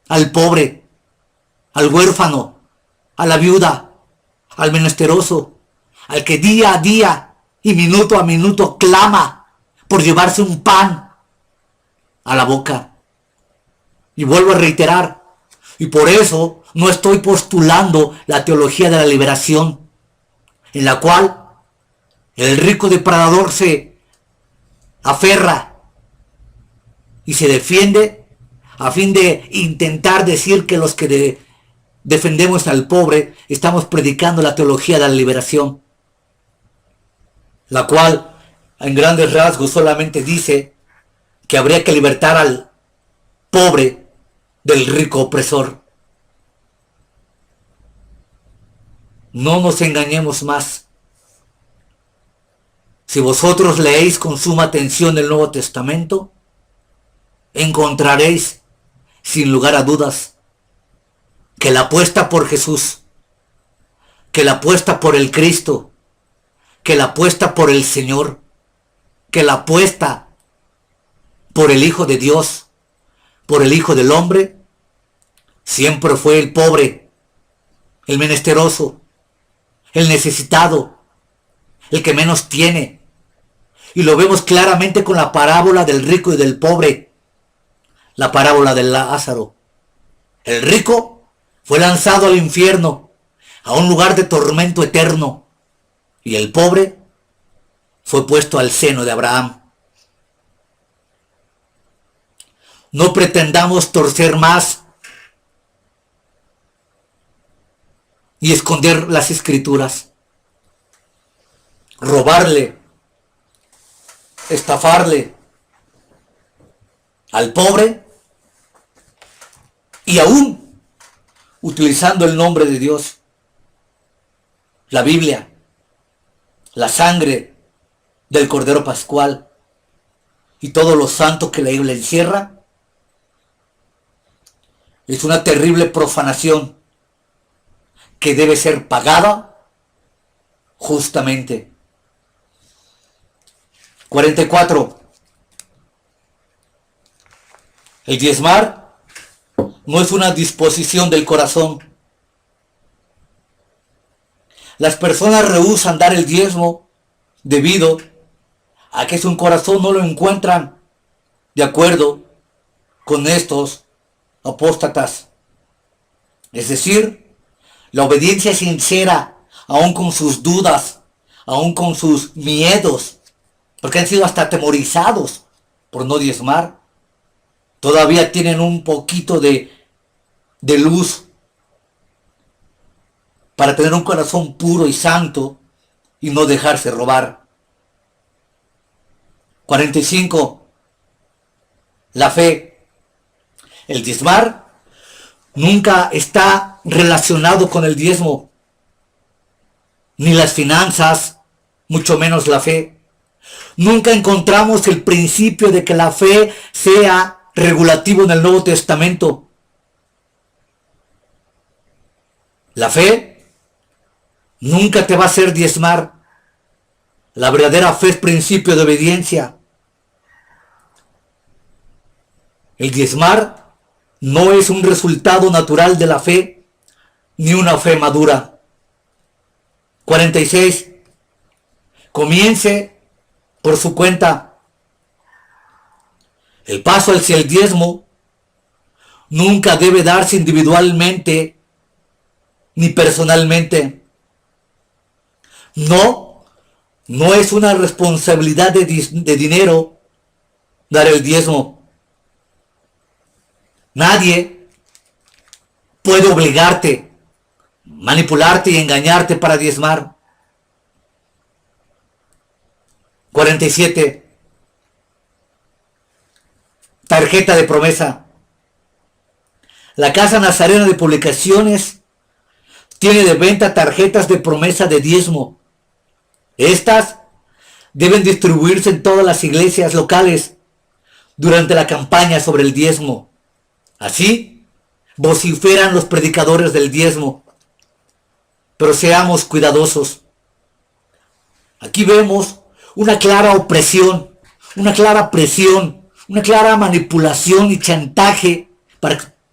[SPEAKER 1] al pobre, al huérfano, a la viuda, al menesteroso, al que día a día y minuto a minuto clama por llevarse un pan a la boca. Y vuelvo a reiterar, y por eso no estoy postulando la teología de la liberación, en la cual el rico depredador se aferra y se defiende a fin de intentar decir que los que defendemos al pobre estamos predicando la teología de la liberación, la cual en grandes rasgos solamente dice que habría que libertar al pobre del rico opresor. No nos engañemos más. Si vosotros leéis con suma atención el Nuevo Testamento, encontraréis, sin lugar a dudas, que la apuesta por Jesús, que la apuesta por el Cristo, que la apuesta por el Señor, que la apuesta por el Hijo de Dios, por el Hijo del Hombre, siempre fue el pobre, el menesteroso, el necesitado, el que menos tiene. Y lo vemos claramente con la parábola del rico y del pobre, la parábola de Lázaro. El rico fue lanzado al infierno, a un lugar de tormento eterno, y el pobre fue puesto al seno de Abraham. No pretendamos torcer más y esconder las Escrituras, robarle, estafarle al pobre y aún utilizando el nombre de Dios, la Biblia, la sangre del Cordero Pascual y todo lo santo que la Biblia encierra, Es una terrible profanación que debe ser pagada justamente. 44. El diezmar no es una disposición del corazón. Las personas rehúsan dar el diezmo debido a que su corazón no lo encuentran de acuerdo con estos apóstatas. Es decir, la obediencia sincera, aun con sus dudas, aun con sus miedos, porque han sido hasta atemorizados por no diezmar, todavía tienen un poquito de luz para tener un corazón puro y santo y no dejarse robar. 45. La fe. El diezmar nunca está relacionado con el diezmo, ni las finanzas, mucho menos la fe. Nunca encontramos el principio de que la fe sea regulativo en el Nuevo Testamento. La fe nunca te va a hacer diezmar. La verdadera fe es principio de obediencia. El diezmar no es un resultado natural de la fe, ni una fe madura. 46. Comience por su cuenta. El paso hacia el diezmo nunca debe darse individualmente ni personalmente. No es una responsabilidad de dinero dar el diezmo. Nadie puede obligarte, manipularte y engañarte para diezmar. 47. Tarjeta de promesa. La Casa Nazarena de Publicaciones tiene de venta tarjetas de promesa de diezmo. Estas deben distribuirse en todas las iglesias locales durante la campaña sobre el diezmo. Así vociferan los predicadores del diezmo. Pero seamos cuidadosos. Aquí vemos una clara opresión, una clara presión, una clara manipulación y chantaje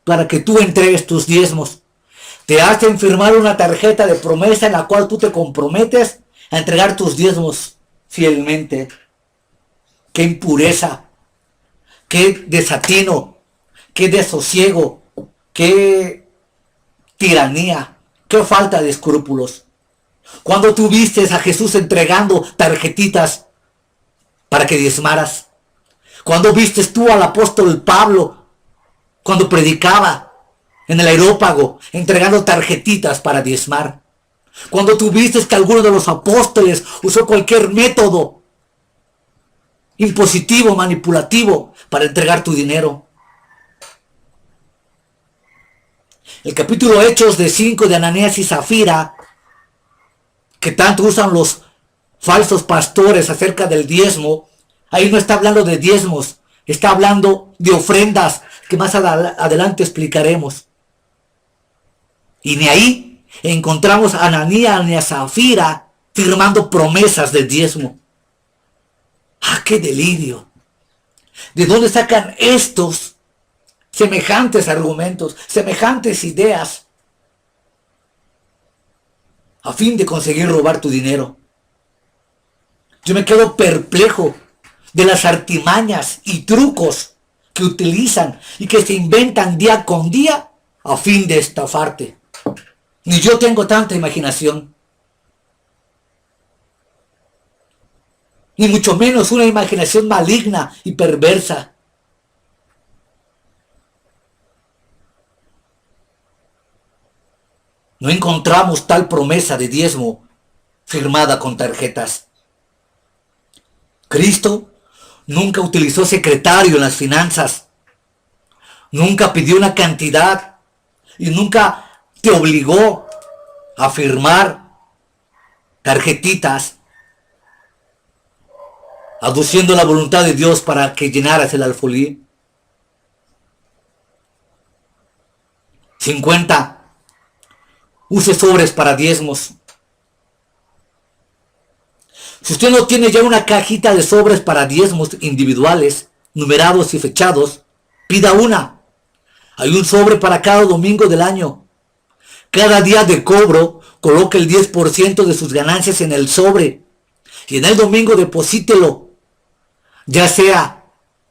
[SPEAKER 1] para que tú entregues tus diezmos. Te hacen firmar una tarjeta de promesa en la cual tú te comprometes a entregar tus diezmos fielmente. ¡Qué impureza! ¡Qué desatino! ¡Qué desosiego! ¡Qué tiranía! ¡Qué falta de escrúpulos! Cuando tú vistes a Jesús entregando tarjetitas para que diezmaras. Cuando vistes tú al apóstol Pablo cuando predicaba en el Areópago entregando tarjetitas para diezmar. Cuando tú vistes que alguno de los apóstoles usó cualquier método impositivo, manipulativo para entregar tu dinero. El capítulo Hechos de 5 de Ananías y Zafira, que tanto usan los falsos pastores acerca del diezmo, ahí no está hablando de diezmos, está hablando de ofrendas que más adelante explicaremos. Y ni ahí encontramos a Ananías ni a Zafira firmando promesas de diezmo. ¡Ah, qué delirio! ¿De dónde sacan estos semejantes argumentos, semejantes ideas a fin de conseguir robar tu dinero? Yo me quedo perplejo de las artimañas y trucos que utilizan y que se inventan día con día a fin de estafarte. Ni yo tengo tanta imaginación. Ni mucho menos una imaginación maligna y perversa. No encontramos tal promesa de diezmo firmada con tarjetas. Cristo nunca utilizó secretario en las finanzas. Nunca pidió una cantidad y nunca te obligó a firmar tarjetitas aduciendo la voluntad de Dios para que llenaras el alfolí. 50. Use sobres para diezmos. Si usted no tiene ya una cajita de sobres para diezmos individuales, numerados y fechados, pida una. Hay un sobre para cada domingo del año. Cada día de cobro, coloque el 10% de sus ganancias en el sobre. Y en el domingo deposítelo, ya sea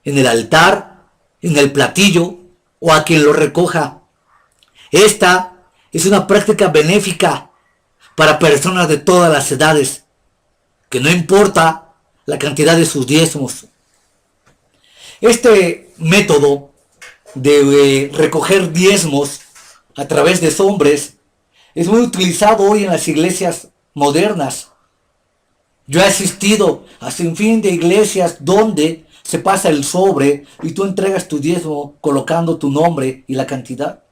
[SPEAKER 1] en el altar, en el platillo o a quien lo recoja. Esta es una práctica benéfica para personas de todas las edades, que no importa la cantidad de sus diezmos. Este método de recoger diezmos a través de sobres es muy utilizado hoy en las iglesias modernas. Yo he asistido a sinfín de iglesias donde se pasa el sobre y tú entregas tu diezmo colocando tu nombre y la cantidad.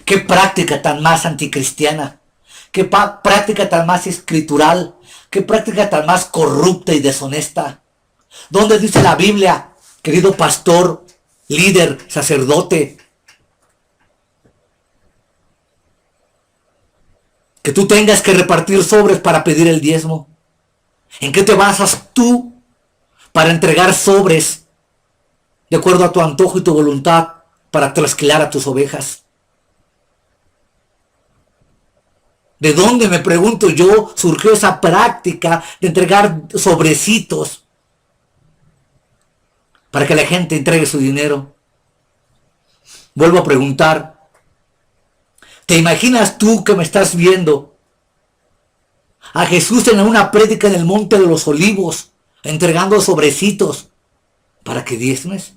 [SPEAKER 1] ¡Qué práctica tan más anticristiana! ¡Qué práctica tan más escritural! ¡Qué práctica tan más corrupta y deshonesta! ¿Dónde dice la Biblia, querido pastor, líder, sacerdote, que tú tengas que repartir sobres para pedir el diezmo? ¿En qué te basas tú para entregar sobres de acuerdo a tu antojo y tu voluntad para trasquilar a tus ovejas? ¿De dónde, me pregunto yo, surgió esa práctica de entregar sobrecitos para que la gente entregue su dinero? Vuelvo a preguntar, ¿te imaginas tú que me estás viendo a Jesús en una prédica en el Monte de los Olivos, entregando sobrecitos para que diezmes?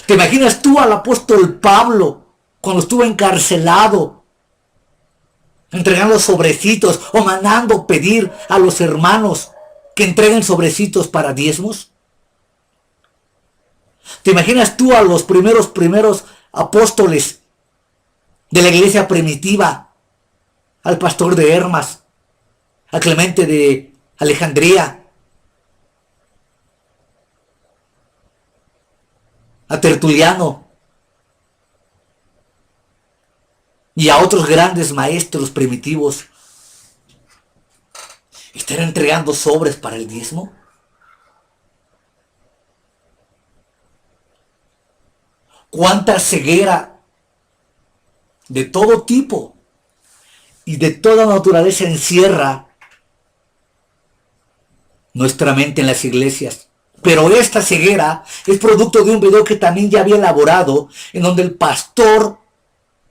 [SPEAKER 1] ¿Te imaginas tú al apóstol Pablo cuando estuvo encarcelado, entregando sobrecitos o mandando pedir a los hermanos que entreguen sobrecitos para diezmos? ¿Te imaginas tú a los primeros apóstoles de la iglesia primitiva, al pastor de Hermas, a Clemente de Alejandría, a Tertuliano y a otros grandes maestros primitivos, estar entregando sobres para el diezmo? ¿Cuánta ceguera de todo tipo y de toda naturaleza encierra nuestra mente en las iglesias? Pero esta ceguera es producto de un video que también ya había elaborado, en donde el pastor,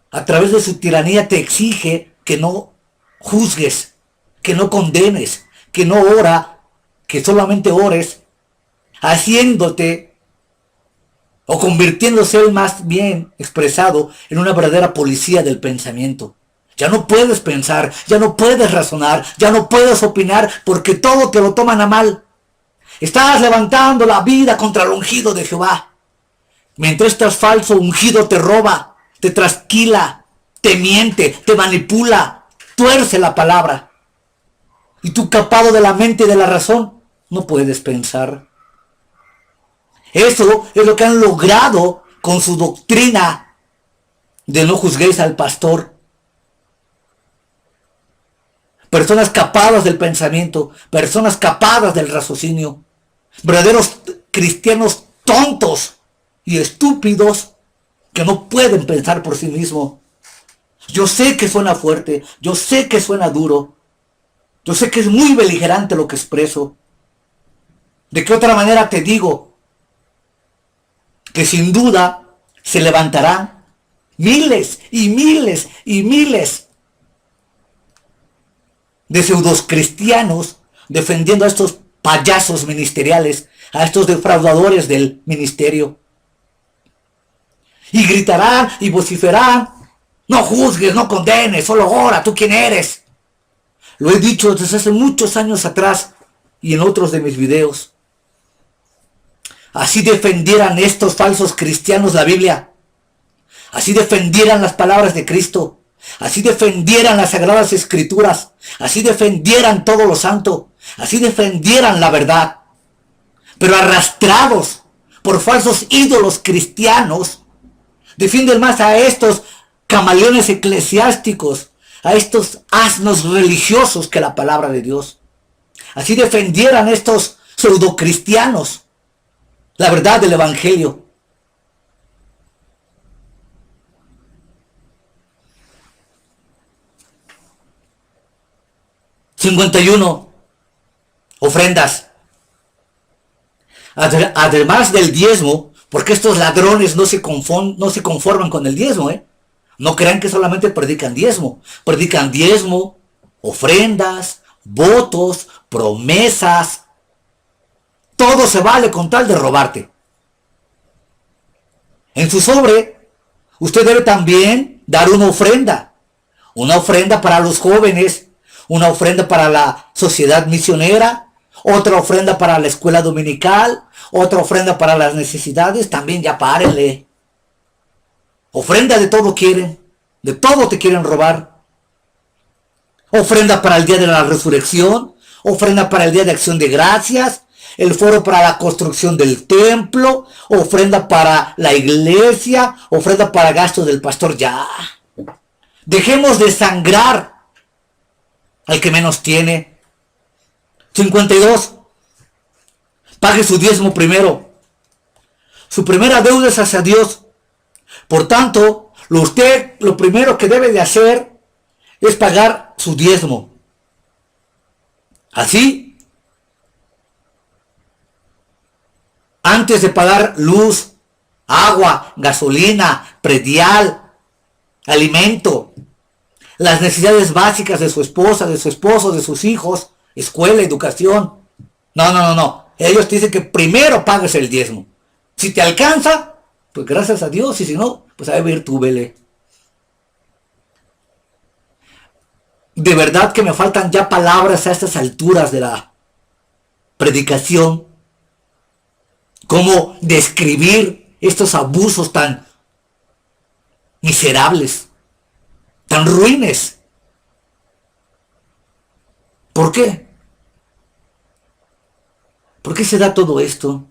[SPEAKER 1] a través de su tiranía, te exige que no juzgues, que no condenes, que no ora, que solamente ores, haciéndote o convirtiéndose él, más bien expresado, en una verdadera policía del pensamiento. Ya no puedes pensar, ya no puedes razonar, ya no puedes opinar, porque todo te lo toman a mal. Estás levantando la vida contra el ungido de Jehová, mientras estás falso ungido te roba, te trasquila, te miente, te manipula, tuerce la palabra. Y tú, capado de la mente y de la razón, no puedes pensar. Eso es lo que han logrado con su doctrina de no juzguéis al pastor. Personas capadas del pensamiento, personas capadas del raciocinio, verdaderos cristianos tontos y estúpidos que no pueden pensar por sí mismos. Yo sé que suena fuerte, yo sé que suena duro, yo sé que es muy beligerante lo que expreso. ¿De qué otra manera te digo que sin duda se levantarán miles y miles y miles de pseudos cristianos defendiendo a estos payasos ministeriales, a estos defraudadores del ministerio? Y gritarán y vociferarán: no juzgues, no condenes, solo ora, ¿tú quién eres? Lo he dicho desde hace muchos años atrás y en otros de mis videos. Así defendieran estos falsos cristianos la Biblia. Así defendieran las palabras de Cristo. Así defendieran las sagradas escrituras. Así defendieran todo lo santo. Así defendieran la verdad. Pero arrastrados por falsos ídolos cristianos, Defienden más a estos camaleones eclesiásticos, a estos asnos religiosos que la palabra de Dios. Así defendieran estos pseudocristianos la verdad del evangelio. ...51... ofrendas. Además del diezmo, porque estos ladrones no se conforman con el diezmo, No crean que solamente predican diezmo, ofrendas, votos, promesas. Todo se vale con tal de robarte. En su sobre, usted debe también dar una ofrenda para los jóvenes, una ofrenda para la sociedad misionera, otra ofrenda para la escuela dominical, otra ofrenda para las necesidades. También ya párenle. Ofrenda de todo quieren, de todo te quieren robar. Ofrenda para el día de la resurrección, ofrenda para el día de acción de gracias, el foro para la construcción del templo, ofrenda para la iglesia, ofrenda para gastos del pastor. Ya. Dejemos de sangrar al que menos tiene. 52. Pague su diezmo primero. Su primera deuda es hacia Dios. Por tanto, lo primero que debe de hacer es pagar su diezmo. Así, antes de pagar luz, agua, gasolina, predial, alimento, las necesidades básicas de su esposa, de su esposo, de sus hijos, escuela, educación. No. Ellos te dicen que primero pagues el diezmo. Si te alcanza, pues gracias a Dios. Y si no, pues a ver tú, vele. De verdad que me faltan ya palabras a estas alturas de la predicación. Cómo describir estos abusos tan miserables, tan ruines. ¿Por qué? ¿Por qué se da todo esto?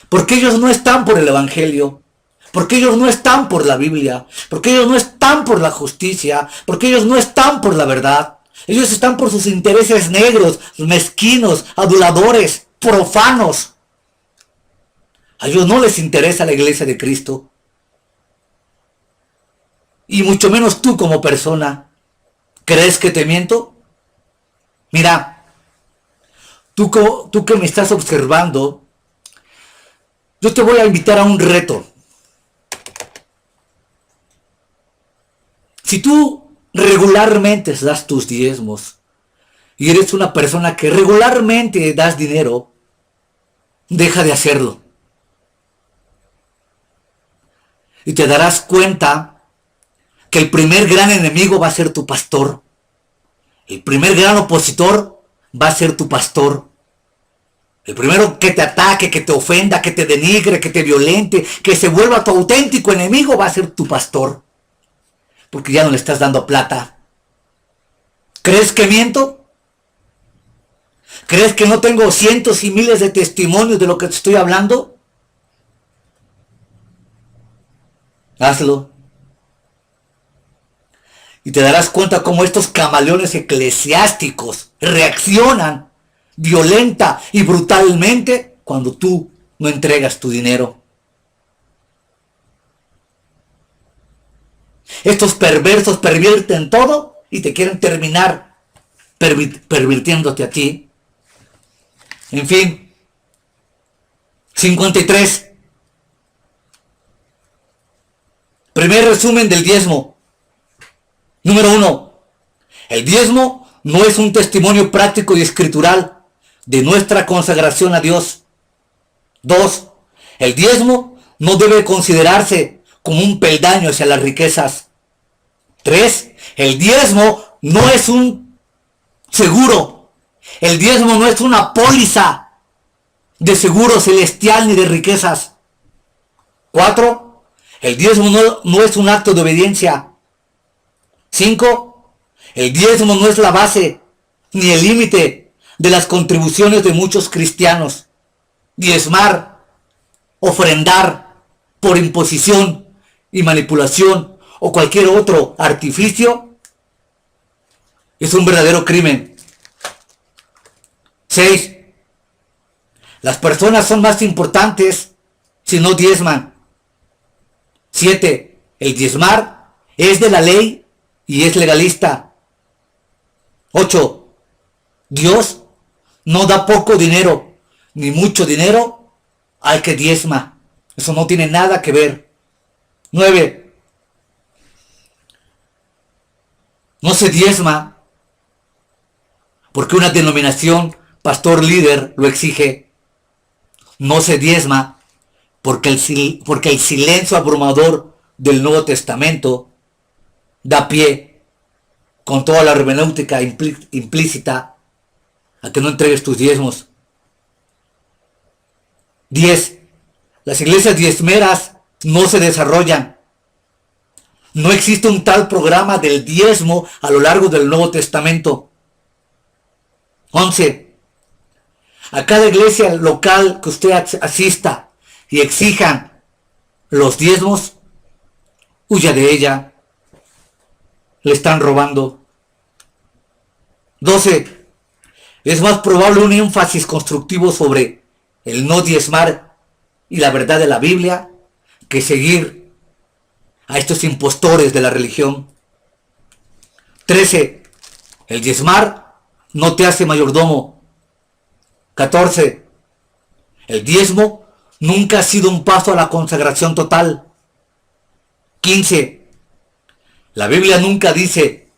[SPEAKER 1] Porque ellos no están por el evangelio. Porque ellos no están por la Biblia. Porque ellos no están por la justicia. Porque ellos no están por la verdad. Ellos están por sus intereses negros, mezquinos, aduladores, profanos. A ellos no les interesa la iglesia de Cristo. Y mucho menos tú como persona. ¿Crees que te miento? Mira, tú que me estás observando, yo te voy a invitar a un reto. Si tú regularmente das tus diezmos y eres una persona que regularmente das dinero, deja de hacerlo. Y te darás cuenta que el primer gran enemigo va a ser tu pastor. El primer gran opositor va a ser tu pastor. El primero que te ataque, que te ofenda, que te denigre, que te violente, que se vuelva tu auténtico enemigo va a ser tu pastor. Porque ya no le estás dando plata. ¿Crees que miento? ¿Crees que no tengo cientos y miles de testimonios de lo que te estoy hablando? Hazlo. Y te darás cuenta cómo estos camaleones eclesiásticos reaccionan violenta y brutalmente cuando tú no entregas tu dinero. Estos perversos pervierten todo y te quieren terminar pervirtiéndote a ti. En fin. 53. Primer resumen del diezmo. Número 1. El diezmo no es un testimonio práctico y escritural de nuestra consagración a Dios. 2. El diezmo no debe considerarse como un peldaño hacia las riquezas. 3. El diezmo no es un seguro. El diezmo no es una póliza de seguro celestial ni de riquezas. 4. El diezmo no es un acto de obediencia. 5. El diezmo no es la base ni el límite de las contribuciones de muchos cristianos. Diezmar, ofrendar, por imposición y manipulación o cualquier otro artificio, es un verdadero crimen. 6. Las personas son más importantes si no diezman. 7. El diezmar es de la ley y es legalista. 8. Dios no da poco dinero ni mucho dinero al que diezma. Eso no tiene nada que ver. 9. No se diezma porque una denominación, pastor líder, lo exige. No se diezma porque el silencio abrumador del Nuevo Testamento da pie, con toda la hermenéutica implícita, a que no entregues tus diezmos. 10. Las iglesias diezmeras no se desarrollan. No existe un tal programa del diezmo a lo largo del Nuevo Testamento. 11. A cada iglesia local que usted asista y exijan los diezmos, huya de ella. Le están robando. 12. Es más probable un énfasis constructivo sobre el no diezmar y la verdad de la Biblia que seguir a estos impostores de la religión. 13. El diezmar no te hace mayordomo. 14. El diezmo nunca ha sido un paso a la consagración total. 15. La Biblia nunca dice,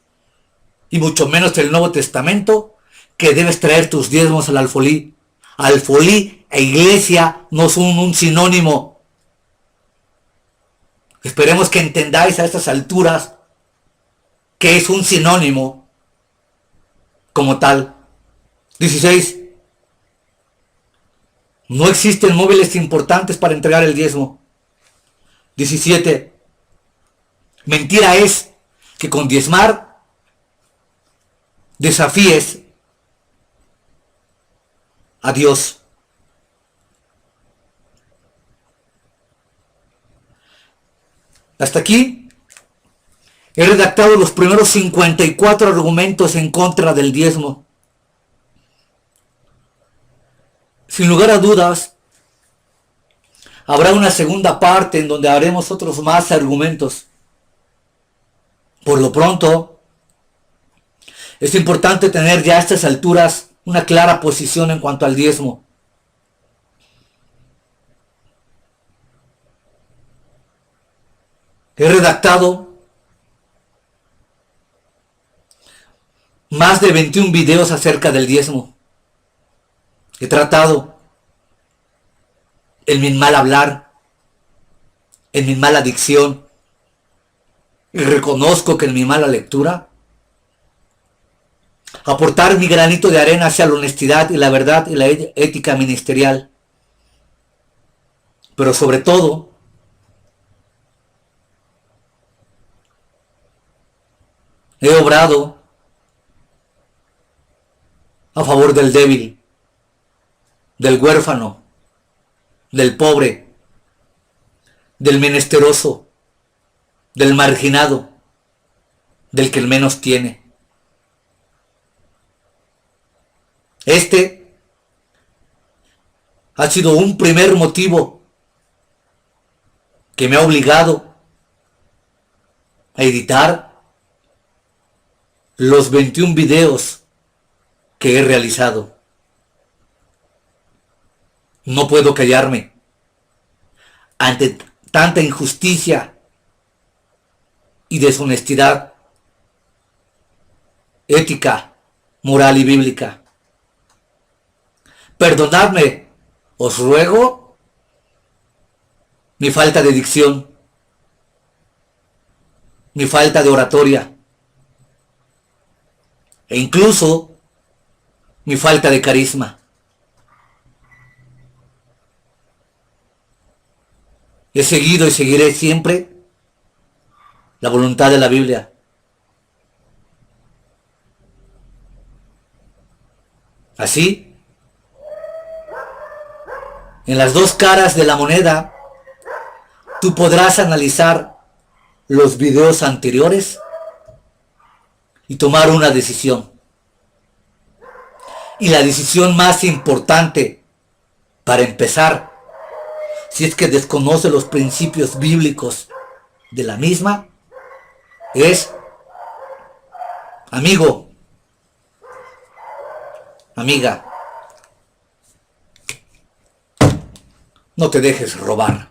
[SPEAKER 1] y mucho menos el Nuevo Testamento, que debes traer tus diezmos al alfolí. Alfolí e iglesia no son un sinónimo. Esperemos que entendáis a estas alturas que es un sinónimo como tal. 16. No existen móviles importantes para entregar el diezmo. 17. Mentira es que con diezmar desafíes a Dios. Hasta aquí he redactado los primeros 54 argumentos en contra del diezmo. Sin lugar a dudas, habrá una segunda parte en donde haremos otros más argumentos. Por lo pronto, es importante tener ya a estas alturas una clara posición en cuanto al diezmo. He redactado más de 21 videos acerca del diezmo. He tratado en mi mal hablar, en mi mala dicción, y reconozco que en mi mala lectura, aportar mi granito de arena hacia la honestidad y la verdad y la ética ministerial. Pero sobre todo, he obrado a favor del débil, del huérfano, del pobre, del menesteroso, del marginado, del que menos tiene. Este ha sido un primer motivo que me ha obligado a editar los 21 videos que he realizado. No puedo callarme ante tanta injusticia y deshonestidad ética, moral y bíblica. Perdonadme, os ruego, mi falta de dicción, mi falta de oratoria, e incluso mi falta de carisma. He seguido y seguiré siempre la voluntad de la Biblia. Así, en las dos caras de la moneda Tú podrás analizar los videos anteriores y tomar una decisión. Y la decisión más importante para empezar, si es que desconoce los principios bíblicos de la misma, es, amigo, amiga, no te dejes robar.